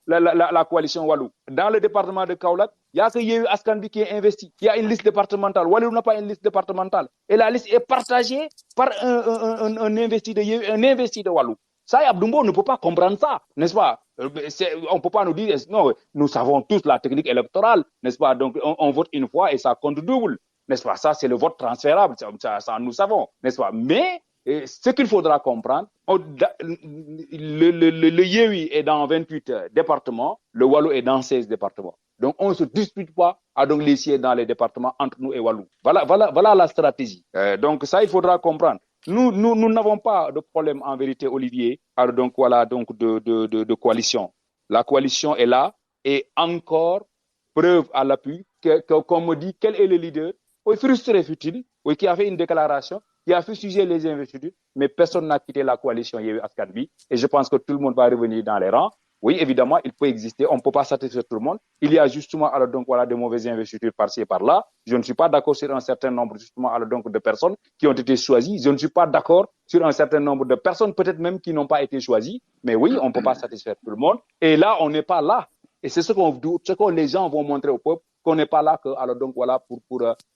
la coalition Walou. Dans le département de Kaolack, il y a que Yehu Askanbi qui est investi. Il y a une liste départementale. Walou n'a pas une liste départementale. Et la liste est partagée par un investi de Yehu, un investi de Walou. Ça, Abdoumbo ne peut pas comprendre ça, n'est-ce pas? On ne peut pas nous dire, non, nous savons tous la technique électorale, n'est-ce pas? Donc, on vote une fois et ça compte double, n'est-ce pas? Ça, c'est le vote transférable, ça nous savons, n'est-ce pas? Mais, ce qu'il faudra comprendre, le Yehui est dans 28 départements, le Walou est dans 16 départements. Donc, on ne se dispute pas à donc les sièges dans les départements entre nous et Walou. Voilà la stratégie. Donc, ça, il faudra comprendre. Nous n'avons pas de problème en vérité, Olivier. Alors donc voilà donc de coalition. La coalition est là et encore preuve à l'appui qu'on me dit quel est le leader. Oui, frustré fut-il, oui, qui a fait une déclaration, qui a fait sujet les investitures, mais personne n'a quitté la coalition Yewwi Askan Wi et je pense que tout le monde va revenir dans les rangs. Oui, évidemment, il peut exister, on ne peut pas satisfaire tout le monde. Il y a justement alors donc voilà de mauvaises investitures par-ci et par-là. Je ne suis pas d'accord sur un certain nombre justement alors donc de personnes qui ont été choisies. Je ne suis pas d'accord sur un certain nombre de personnes peut-être même qui n'ont pas été choisies. Mais oui, on ne peut pas satisfaire tout le monde. Et là, on n'est pas là. Et c'est ce que les gens vont montrer au peuple, qu'on n'est pas là que, alors donc voilà,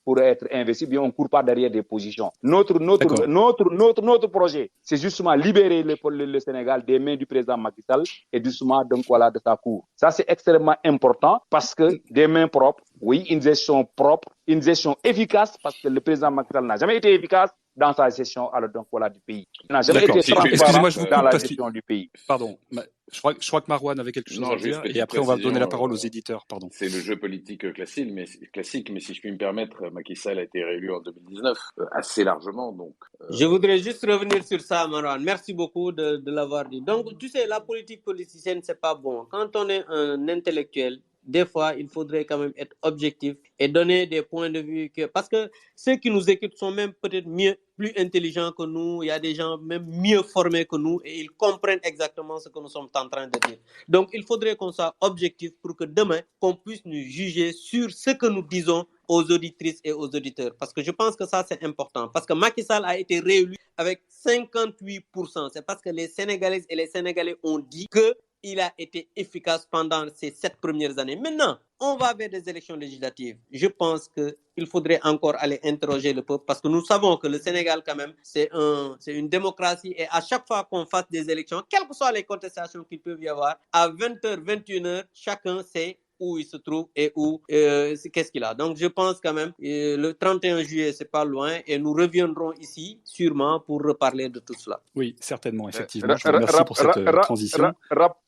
pour être investi, bien on ne court pas derrière des positions. Notre projet, c'est justement libérer le Sénégal des mains du président Macky Sall et justement donc voilà de sa cour. Ça c'est extrêmement important parce que des mains propres, oui, une gestion propre, une gestion efficace parce que le président Macky Sall n'a jamais été efficace dans sa gestion alors donc voilà du pays. Il n'a jamais été transparent dans la gestion du pays. Pardon. Je crois que Marouane avait quelque chose à dire et après on va donner la parole aux éditeurs. Pardon. C'est le jeu politique classique, mais si je puis me permettre, Macky Sall a été réélu en 2019 assez largement. Donc, Je voudrais juste revenir sur ça, Marouane. Merci beaucoup de l'avoir dit. Donc, tu sais, la politique politicienne, c'est pas bon. Quand on est un intellectuel, des fois, il faudrait quand même être objectif et donner des points de vue parce que ceux qui nous écoutent sont même peut-être plus intelligents que nous. Il y a des gens même mieux formés que nous et ils comprennent exactement ce que nous sommes en train de dire. Donc, il faudrait qu'on soit objectif pour que demain, qu'on puisse nous juger sur ce que nous disons aux auditrices et aux auditeurs. Parce que je pense que ça, c'est important. Parce que Macky Sall a été réélu avec 58%. C'est parce que les Sénégalaises et les Sénégalais ont dit qu'il a été efficace pendant ces 7 premières années. Maintenant, on va vers des élections législatives. Je pense qu'il faudrait encore aller interroger le peuple parce que nous savons que le Sénégal, quand même, c'est une démocratie et à chaque fois qu'on fasse des élections, quelles que soient les contestations qu'il peut y avoir, à 20h, 21h, chacun sait où il se trouve et qu'est-ce qu'il a. Donc je pense quand même le 31 juillet, c'est pas loin et nous reviendrons ici sûrement pour reparler de tout cela. Oui, certainement, effectivement. Je vous remercie pour cette transition.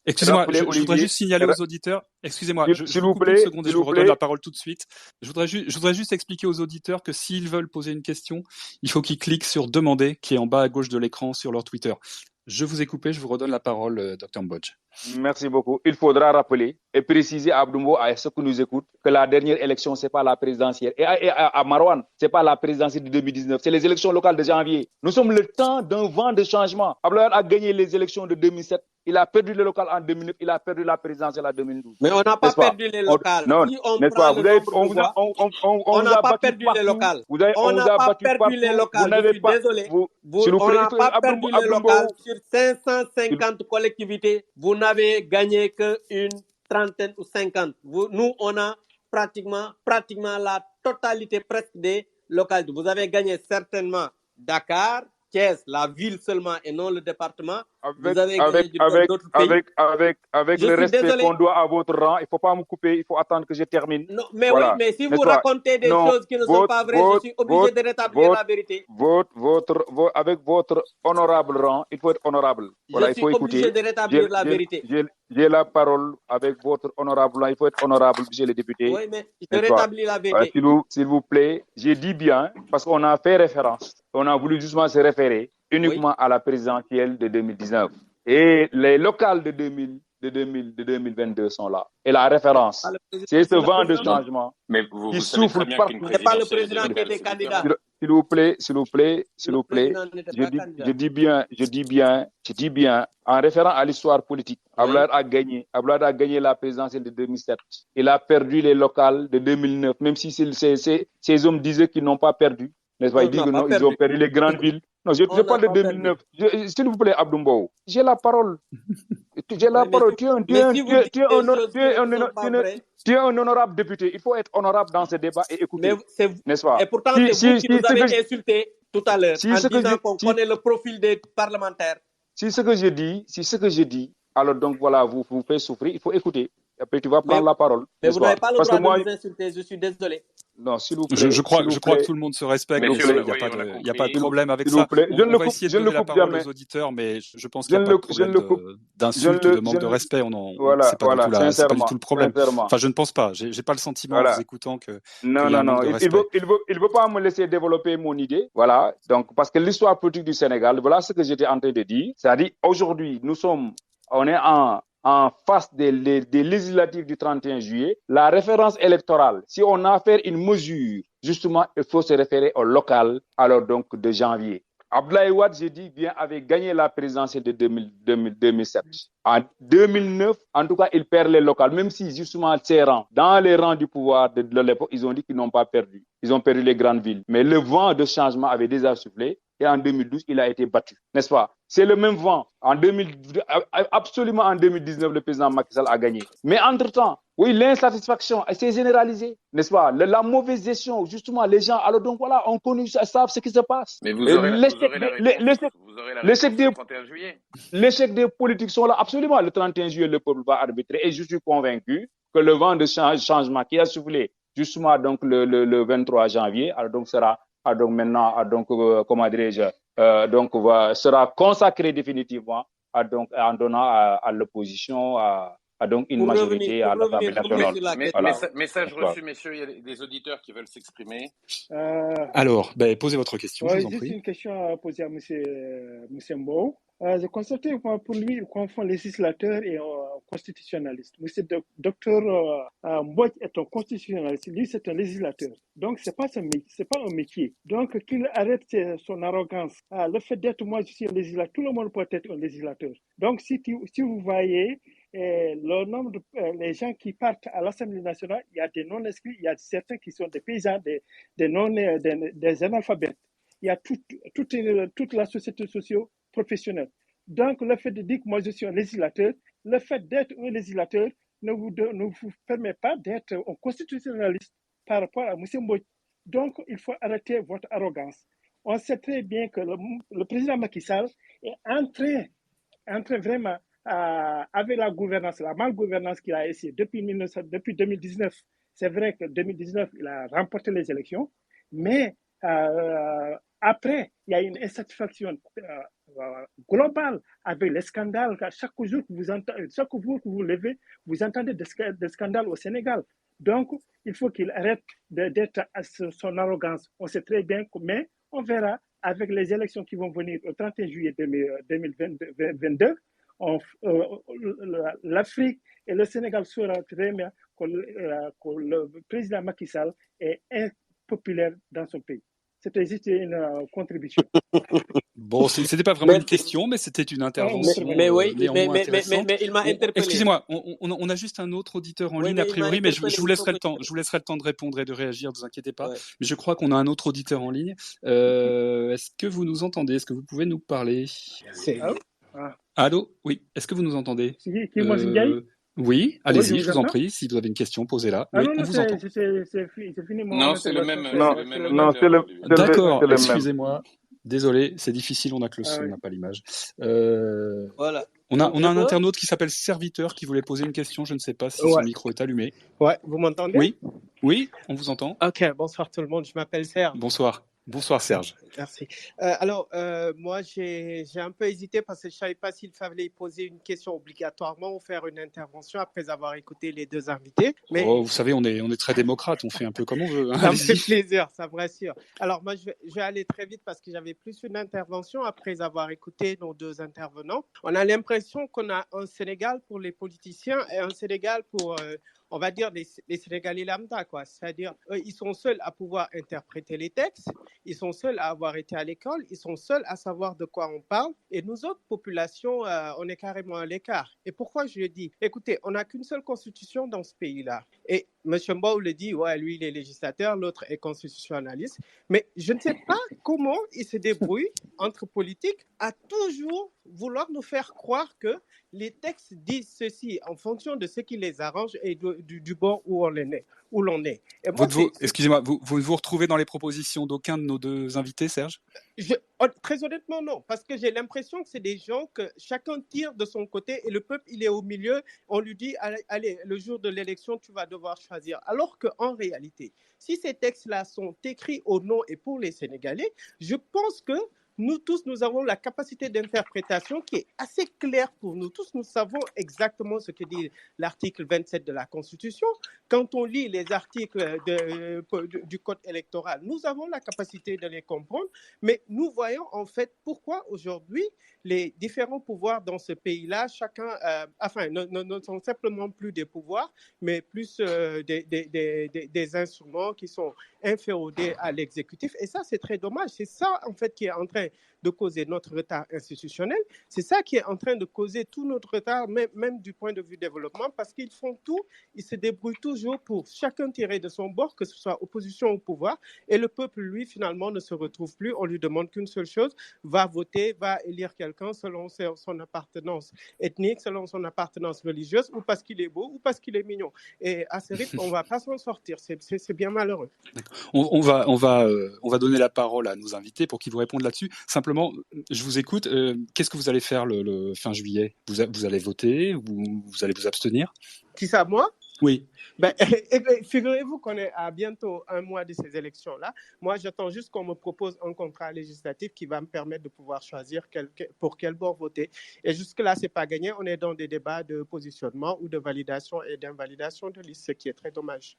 Excusez-moi, je voudrais juste signaler aux auditeurs, excusez-moi, je vous coupe une seconde et je vous redonne la parole tout de suite. Je voudrais juste expliquer aux auditeurs que s'ils veulent poser une question, il faut qu'ils cliquent sur demander, qui est en bas à gauche de l'écran sur leur Twitter. Je vous ai coupé, je vous redonne la parole, Dr Mbodj. Merci beaucoup. Il faudra rappeler et préciser à Abdoumbo, à ceux qui nous écoutent, que la dernière élection, c'est pas la présidentielle. Et à Marouane, c'est pas la présidentielle de 2019, c'est les élections locales de janvier. Nous sommes le temps d'un vent de changement. Abdoulaye a gagné les élections de 2007. Il a perdu le local en 2009, il a perdu la présidentielle en 2012. Mais on n'a pas perdu les locales. Non, si on n'est-ce prend pas? on n'a pas perdu les locales. On n'a pas perdu les locales. Je suis désolé. On n'a pas perdu les locales sur 550 collectivités. Vous n'avez gagné qu'une trentaine ou 50. Nous, on a pratiquement la totalité presque des localités. Vous avez gagné certainement Dakar, Thiès, la ville seulement et non le département. Vous avez gagné d'autres pays. Avec le respect qu'on doit à votre rang, il ne faut pas me couper, il faut attendre que je termine. Non, mais voilà. Oui, mais si vous racontez des choses qui ne sont pas vraies, je suis obligé de rétablir la vérité. Avec votre honorable rang, il faut être honorable. Voilà, je suis obligé de rétablir la vérité. J'ai la parole avec votre honorable rang, il faut être honorable, monsieur le député. Oui, mais je rétablis la vérité. S'il vous plaît, j'ai dit bien, parce qu'on a fait référence, on a voulu justement se référer uniquement à la présidentielle de 2019. Et les locales de 2022 sont là. Et la référence, c'est ce vent de changement qui souffle partout. Ce n'est pas le président qui était candidat. S'il vous plaît. Je dis bien, en référant à l'histoire politique, Abdoulaye a gagné la présidentielle de 2007. Il a perdu les locales de 2009, même si ces hommes disaient qu'ils n'ont pas perdu. N'est-ce pas? Ils disent que non, ils ont perdu les grandes villes. Non, je parle de 2009. S'il vous plaît, Abdoumbo, j'ai la parole. Tu es un honorable député. Il faut être honorable dans ce débat et écouter. N'est-ce pas? Et pourtant, c'est vous qui nous avez insulté tout à l'heure en disant qu'on connaît le profil des parlementaires. Si ce que je dis, alors donc voilà, vous faites souffrir, il faut écouter. Après, tu vas prendre la parole. Mais vous n'avez pas le droit de nous insulter, je suis désolé. Non, s'il vous plaît. Je crois que tout le monde se respecte, donc il n'y a pas de problème avec ça. On va essayer de donner la parole aux auditeurs, mais je pense qu'il n'y a pas de problème d'insulte, de manque de respect. C'est pas du tout le problème. Enfin, je ne pense pas. J'ai pas le sentiment en vous écoutant que. Non. Il veut pas me laisser développer mon idée. Voilà. Donc, parce que l'histoire politique du Sénégal, voilà ce que j'étais en train de dire. C'est-à-dire, aujourd'hui, on est en face des législatives du 31 juillet, la référence électorale, si on a à faire une mesure, justement, il faut se référer au local, alors donc de janvier. Abdoulaye Wade, j'ai dit, avait gagné la présidentielle de 2007. En 2009, en tout cas, il perd les locales, même si justement, dans les rangs du pouvoir de l'époque, ils ont dit qu'ils n'ont pas perdu. Ils ont perdu les grandes villes. Mais le vent de changement avait déjà soufflé. Et en 2012, il a été battu, n'est-ce pas? C'est le même vent. Absolument en 2019, le président Macky Sall a gagné. Mais entre-temps, oui, l'insatisfaction s'est généralisée, n'est-ce pas? La mauvaise gestion, justement, les gens, alors donc voilà, on connaît, savent ce qui se passe. Mais vous aurez la réponse le 31 juillet. L'échec des politiques sont là, absolument. Le 31 juillet, le peuple va arbitrer. Et je suis convaincu que le vent de changement qui a soufflé, justement, donc le 23 janvier, alors donc sera donc maintenant, comment dirais-je, sera consacré définitivement en donnant à l'opposition donc une majorité à l'Assemblée nationale. Message reçu, messieurs, il y a des auditeurs qui veulent s'exprimer. Alors, posez votre question, je vous en prie. Juste une question à poser à M. Mbou. Je constatais pour lui, il confond législateur et constitutionnaliste. M. Dr Mbodj est un constitutionnaliste, lui c'est un législateur. Donc c'est pas un métier. Donc qu'il arrête son arrogance. Le fait d'être moi je suis un législateur, tout le monde peut être un législateur. Donc si vous voyez le nombre de les gens qui partent à l'Assemblée nationale, il y a des non-inscrits, il y a certains qui sont des paysans, des analphabètes. Il y a toute la société socio-professionnelle. Donc, le fait de dire que moi je suis un législateur, le fait d'être un législateur ne vous permet pas d'être un constitutionnaliste par rapport à M. Mbodj. Donc, il faut arrêter votre arrogance. On sait très bien que le président Macky Sall est en train vraiment avec la gouvernance, la malgouvernance qu'il a essayé depuis 2019, c'est vrai que 2019, il a remporté les élections, mais après, il y a une insatisfaction globale avec les scandales. Chaque jour que vous levez, vous entendez des scandales au Sénégal. Donc, il faut qu'il arrête d'être à son arrogance. On sait très bien, mais on verra avec les élections qui vont venir au 31 juillet 2022. L'Afrique et le Sénégal sauront très bien que le président Macky Sall est impopulaire dans son pays. C'était juste une contribution. Bon, c'était pas vraiment une question, mais c'était une intervention néanmoins intéressante. Mais il m'a interpellé. Excusez-moi, on a juste un autre auditeur en ligne a priori, mais je vous laisserai le temps. Je vous laisserai le temps de répondre et de réagir. Ne vous inquiétez pas. Ouais. Mais je crois qu'on a un autre auditeur en ligne. Est-ce que vous nous entendez? Est-ce que vous pouvez nous parler? Allô? Oui. Est-ce que vous nous entendez? Oui, allez-y, je vous en prie. Si vous avez une question, posez-la. Oui, on vous entend. C'est fini. Non, c'est le même. Non, c'est le même. D'accord, excusez-moi. Désolé, c'est difficile, on n'a que le son, on n'a pas l'image. Voilà. On a un internaute qui s'appelle Serviteur qui voulait poser une question, je ne sais pas si son micro est allumé. Ouais, vous m'entendez? Oui, on vous entend. Ok, bonsoir tout le monde, je m'appelle Serge. Bonsoir Serge. Merci. Moi j'ai un peu hésité parce que je ne savais pas s'il fallait poser une question obligatoirement ou faire une intervention après avoir écouté les deux invités. Mais... vous savez, on est très démocrate, on fait un peu comme on veut. Hein. Ça me fait plaisir, ça me rassure. Alors moi je vais aller très vite parce que j'avais plus une intervention après avoir écouté nos deux intervenants. On a l'impression qu'on a un Sénégal pour les politiciens et un Sénégal pour... on va dire les Sénégalais lambda, quoi. C'est-à-dire, ils sont seuls à pouvoir interpréter les textes, ils sont seuls à avoir été à l'école, ils sont seuls à savoir de quoi on parle. Et nous autres populations, on est carrément à l'écart. Et pourquoi je le dis? Écoutez, on n'a qu'une seule constitution dans ce pays-là. Et M. Mbow le dit, lui, il est législateur, l'autre est constitutionnaliste. Mais je ne sais pas comment il se débrouille entre politiques à toujours vouloir nous faire croire que les textes disent ceci en fonction de ce qui les arrange et du bord où l'on est. Et moi, excusez-moi, vous vous retrouvez dans les propositions d'aucun de nos deux invités, Serge? Très honnêtement, non, parce que j'ai l'impression que c'est des gens que chacun tire de son côté et le peuple, il est au milieu. On lui dit, allez, le jour de l'élection, tu vas devoir choisir. Alors qu'en réalité, si ces textes-là sont écrits au nom et pour les Sénégalais, je pense que nous tous, nous avons la capacité d'interprétation qui est assez claire pour nous tous. Nous savons exactement ce que dit l'article 27 de la Constitution. Quand on lit les articles du Code électoral, nous avons la capacité de les comprendre, mais nous voyons en fait pourquoi aujourd'hui les différents pouvoirs dans ce pays-là, chacun, ne sont simplement plus des pouvoirs, mais plus des instruments qui sont inféodés à l'exécutif. Et ça, c'est très dommage. C'est ça, en fait, qui est en train de causer notre retard institutionnel. C'est ça qui est en train de causer tout notre retard, même du point de vue développement, parce qu'ils font tout, ils se débrouillent toujours pour chacun tirer de son bord, que ce soit opposition au pouvoir, et le peuple, lui, finalement, ne se retrouve plus. On lui demande qu'une seule chose, va voter, va élire quelqu'un selon son appartenance ethnique, selon son appartenance religieuse, ou parce qu'il est beau, ou parce qu'il est mignon. Et à ce rythme, on ne va pas s'en sortir. C'est bien malheureux. On va donner la parole à nos invités pour qu'ils vous répondent là-dessus. Simplement, je vous écoute. Qu'est-ce que vous allez faire le fin juillet? Vous allez voter? Vous allez vous abstenir? Qui ça, moi? Oui. Figurez-vous qu'on est à bientôt un mois de ces élections-là. Moi, j'attends juste qu'on me propose un contrat législatif qui va me permettre de pouvoir choisir pour quel bord voter. Et jusque-là, ce n'est pas gagné. On est dans des débats de positionnement ou de validation et d'invalidation de liste, ce qui est très dommage.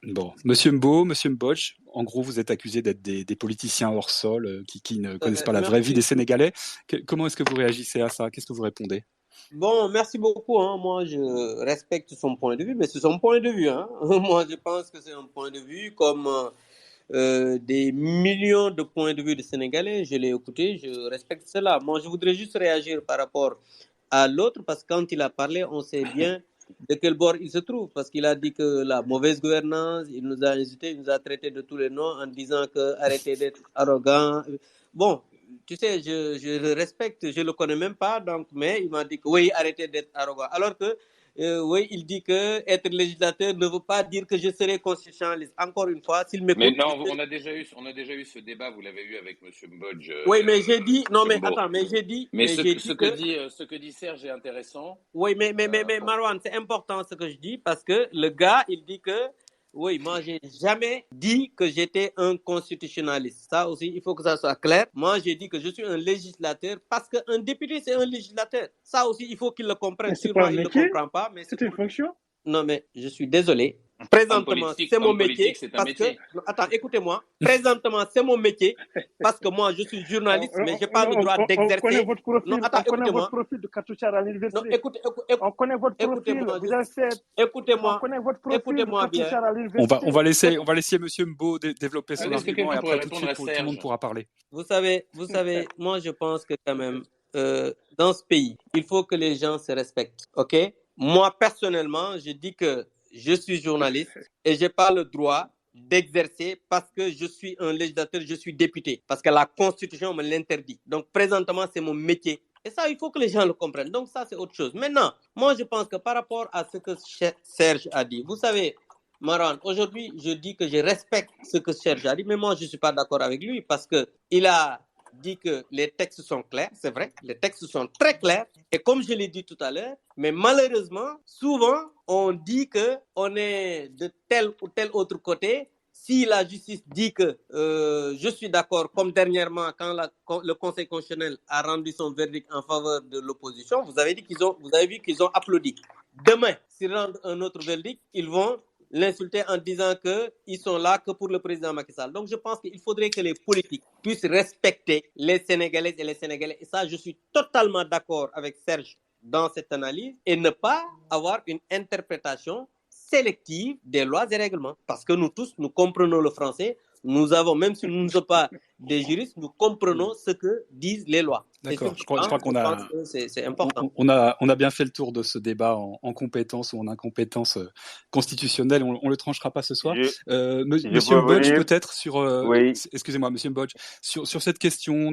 Bon, Monsieur Mbow, Monsieur Mbodj, en gros, vous êtes accusés d'être des politiciens hors sol qui ne connaissent pas la vraie vie des Sénégalais. Comment est-ce que vous réagissez à ça? Qu'est-ce que vous répondez? Bon, merci beaucoup. Moi, je respecte son point de vue, mais c'est son point de vue. Moi, je pense que c'est un point de vue comme des millions de points de vue de Sénégalais. Je l'ai écouté, je respecte cela. Moi, je voudrais juste réagir par rapport à l'autre, parce que quand il a parlé, on sait bien de quel bord il se trouve, parce qu'il a dit que la mauvaise gouvernance, il nous a insulté, il nous a traité de tous les noms en disant que arrêtez d'être arrogant. Bon, tu sais, je le respecte, je le connais même pas, donc, mais il m'a dit que oui, arrêtez d'être arrogant. Alors que oui, il dit que être législateur ne veut pas dire que je serai constitutionnaliste. Encore une fois, s'il m'écoute. Mais non, on a déjà eu ce débat, vous l'avez eu avec Monsieur Mbodj. Oui, mais j'ai dit, non, mais Mbo. attends, mais j'ai dit, Mais mais ce que dit Serge est intéressant. Oui, mais Marwan, c'est important ce que je dis parce que le gars, il dit que, oui, moi, j'ai jamais dit que j'étais un constitutionnaliste. Ça aussi, il faut que ça soit clair. Moi, j'ai dit que je suis un législateur parce qu'un député, c'est un législateur. Ça aussi, il faut qu'il le comprenne. Mais c'est Sûrement, pas un il ne le métier, comprend pas, mais c'est une fonction. Non, mais je suis désolé. Présentement, c'est mon métier. C'est un Parce métier. que, attends, écoutez-moi. Présentement, c'est mon métier parce que moi, je suis journaliste, mais j'ai pas le droit d'exercer. On connaît votre profil. Non, attends, on connaît écoutez-moi. votre profil de cartoucheur à Non, l'université. On connaît votre profil. écoutez-moi, Vous avez fait. On écoutez-moi, connaît votre profil de écoutez-moi bien. cartoucheur à l'université. On va laisser Monsieur Mbo développer son Est-ce que argument et quelqu'un pourrait après tout de répondre suite à tout le monde Serge? pourra parler. Vous savez, moi je pense que quand même, dans ce pays, il faut que les gens se respectent, ok? Moi personnellement, je dis que je suis journaliste et j'ai pas le droit d'exercer parce que je suis un législateur, je suis député, parce que la Constitution me l'interdit. Donc présentement, c'est mon métier. Et ça, il faut que les gens le comprennent. Donc ça, c'est autre chose. Maintenant, moi je pense que par rapport à ce que Serge a dit, vous savez, Maran, aujourd'hui, je dis que je respecte ce que Serge a dit, mais moi, je ne suis pas d'accord avec lui parce qu'il a dit que les textes sont clairs, c'est vrai, les textes sont très clairs, et comme je l'ai dit tout à l'heure, mais malheureusement, souvent, on dit qu'on est de tel ou tel autre côté. Si la justice dit que je suis d'accord, comme dernièrement, quand le Conseil constitutionnel a rendu son verdict en faveur de l'opposition, vous avez vu qu'ils ont applaudi. Demain, s'ils rendent un autre verdict, ils vont l'insulter en disant qu'ils sont là que pour le président Macky Sall. Donc je pense qu'il faudrait que les politiques puissent respecter les Sénégalaises et les Sénégalais. Et ça, je suis totalement d'accord avec Serge dans cette analyse et ne pas avoir une interprétation sélective des lois et règlements. Parce que nous tous, nous comprenons le français. Nous avons, même si nous ne sommes pas des juristes, nous comprenons ce que disent les lois. D'accord, je crois qu'on a, c'est important. On a bien fait le tour de ce débat en compétence ou en incompétence constitutionnelle. On le tranchera pas ce soir. Monsieur Mbodj, peut-être sur, oui. Excusez-moi, Monsieur Mbodj, sur cette question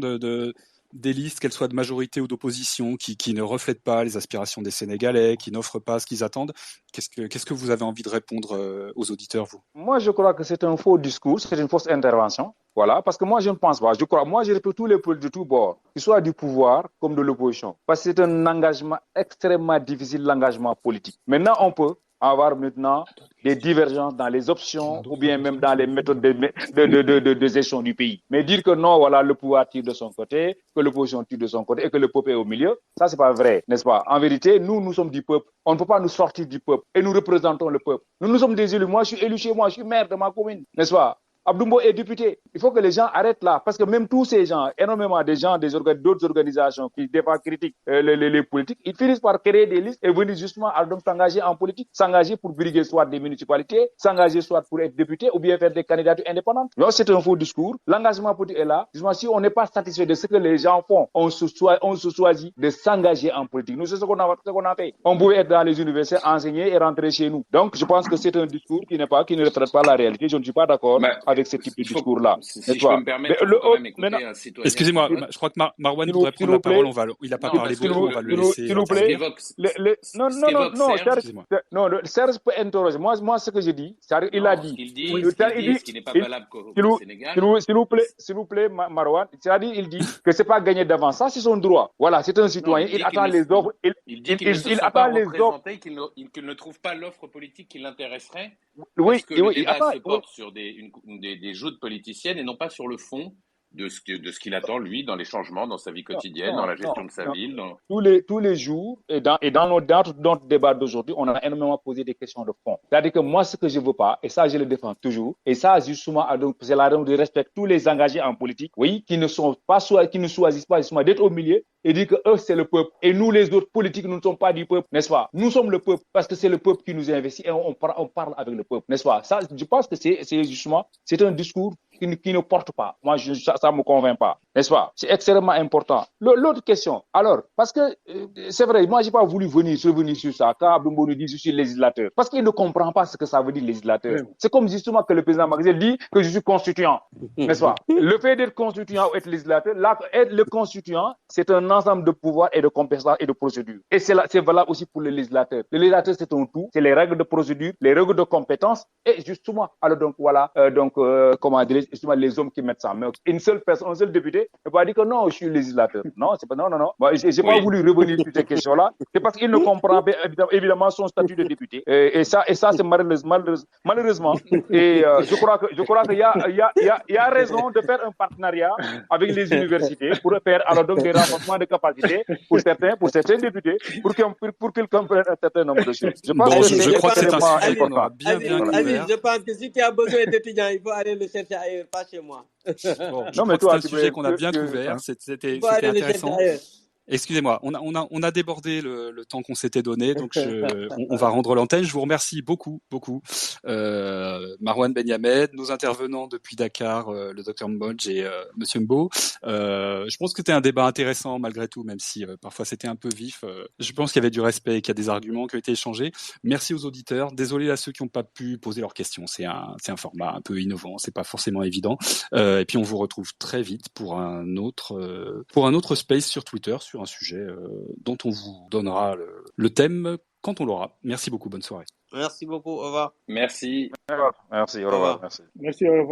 des listes, qu'elles soient de majorité ou d'opposition, qui ne reflètent pas les aspirations des Sénégalais, qui n'offrent pas ce qu'ils attendent. Qu'est-ce que vous avez envie de répondre aux auditeurs, vous? Moi, je crois que c'est un faux discours, c'est une fausse intervention. Voilà, parce que moi, je ne pense pas. Moi, je répète tous les peuples de tous bords, qu'ils soient du pouvoir comme de l'opposition. Parce que c'est un engagement extrêmement difficile, l'engagement politique. Maintenant, on peut avoir des divergences dans les options ou bien même dans les méthodes de gestion du pays. Mais dire que non, voilà, le pouvoir tire de son côté, que l'opposition tire de son côté et que le peuple est au milieu, ça, c'est pas vrai, n'est-ce pas? En vérité, nous sommes du peuple. On ne peut pas nous sortir du peuple et nous représentons le peuple. Nous sommes des élus. Moi, je suis élu chez moi, je suis maire de ma commune, n'est-ce pas? Abdou Mbow est député. Il faut que les gens arrêtent là. Parce que même tous ces gens, énormément de gens, d'autres organisations qui des fois critiquent les politiques, ils finissent par créer des listes et venir justement à donc s'engager en politique, s'engager pour briguer soit des municipalités, s'engager soit pour être député ou bien faire des candidatures indépendantes. Non, c'est un faux discours. L'engagement politique est là. Justement, si on n'est pas satisfait de ce que les gens font, on se choisit de s'engager en politique. Nous, c'est ce qu'on a fait. On pouvait être dans les universités, enseigner et rentrer chez nous. Donc, je pense que c'est un discours qui ne reflète pas la réalité. Je ne suis pas d'accord avec ce type de discours-là. Si je peux me permettre, il faut quand même écouter un citoyen. Excusez-moi, je crois que Marwan voudrait prendre la parole. Il n'a pas parlé beaucoup, on va le laisser. S'il vous plaît. Non, Serge peut interroger. Moi, ce que je dis, il a dit. Ce qui n'est pas valable au Sénégal. S'il vous plaît, Marwan, c'est-à-dire, il dit que c'est pas gagné d'avance. Ça, c'est son droit. Voilà, c'est un citoyen. Il attend les offres. Il dit qu'il ne se sent pas représenté, qu'il ne trouve pas l'offre politique qui l'intéresserait. Oui, parce que le débat se porte sur des joutes politiciennes et non pas sur le fond de ce qu'il attend, lui, dans les changements, dans sa vie quotidienne, dans la gestion de sa ville. Tous les jours, et dans notre débat d'aujourd'hui, on a énormément posé des questions de fond. C'est-à-dire que moi, ce que je ne veux pas, et ça, je le défends toujours, et ça, justement, c'est la raison de respecter tous les engagés en politique, oui, qui ne choisissent pas justement d'être au milieu et dire que eux, c'est le peuple. Et nous, les autres politiques, nous ne sommes pas du peuple, n'est-ce pas? Nous sommes le peuple parce que c'est le peuple qui nous a investis et on parle avec le peuple, n'est-ce pas? Ça, je pense que c'est justement, c'est un discours qui ne porte pas. Moi, ça me convainc pas, n'est-ce pas? C'est extrêmement important. L'autre question, alors, parce que c'est vrai, moi, j'ai pas voulu revenir sur ça. Quand Abdoumbo nous dit je suis législateur, parce qu'il ne comprend pas ce que ça veut dire législateur. C'est comme justement que le président Macky Sall dit que je suis constituant, n'est-ce pas? Le fait d'être constituant ou être législateur, là, être le constituant, c'est un ensemble de pouvoirs et de compétences et de procédures. Et c'est valable aussi pour le législateur. Le législateur, c'est un tout, c'est les règles de procédure, les règles de compétences, et justement, alors donc voilà, comment dire, justement les hommes qui mettent ça. Mais une seule personne, un seul député, ne peut pas dire que non, je suis législateur. Non, c'est pas, non. Moi, j'ai pas voulu revenir sur ces questions-là. C'est parce qu'il ne comprend pas évidemment son statut de député. Et ça, c'est malheureusement. Et je crois qu'il y a raison de faire un partenariat avec les universités pour faire alors donc des renforcements de capacités pour certains députés pour qu'ils comprennent un certain nombre de choses. Je crois que c'est un sujet qu'on aura bien couvert. Je pense que si tu as besoin d'étudiants, il faut aller le chercher ailleurs, pas chez moi. Bon, je crois que c'est un sujet qu'on a bien couvert. C'était intéressant. Excusez-moi, on a débordé le temps qu'on s'était donné, donc on va rendre l'antenne. Je vous remercie beaucoup. Marouane Benyamed, nos intervenants depuis Dakar, le Dr Mbodj et Monsieur Mbo. Je pense que c'était un débat intéressant malgré tout, même si parfois c'était un peu vif. Je pense qu'il y avait du respect, qu'il y a des arguments qui ont été échangés. Merci aux auditeurs. Désolé à ceux qui n'ont pas pu poser leurs questions. C'est un format un peu innovant, c'est pas forcément évident. Et puis on vous retrouve très vite pour un autre space sur Twitter, sur un sujet dont on vous donnera le thème quand on l'aura. Merci beaucoup, bonne soirée. Merci beaucoup, au revoir. Merci. Merci, au revoir. Merci, Merci, au revoir.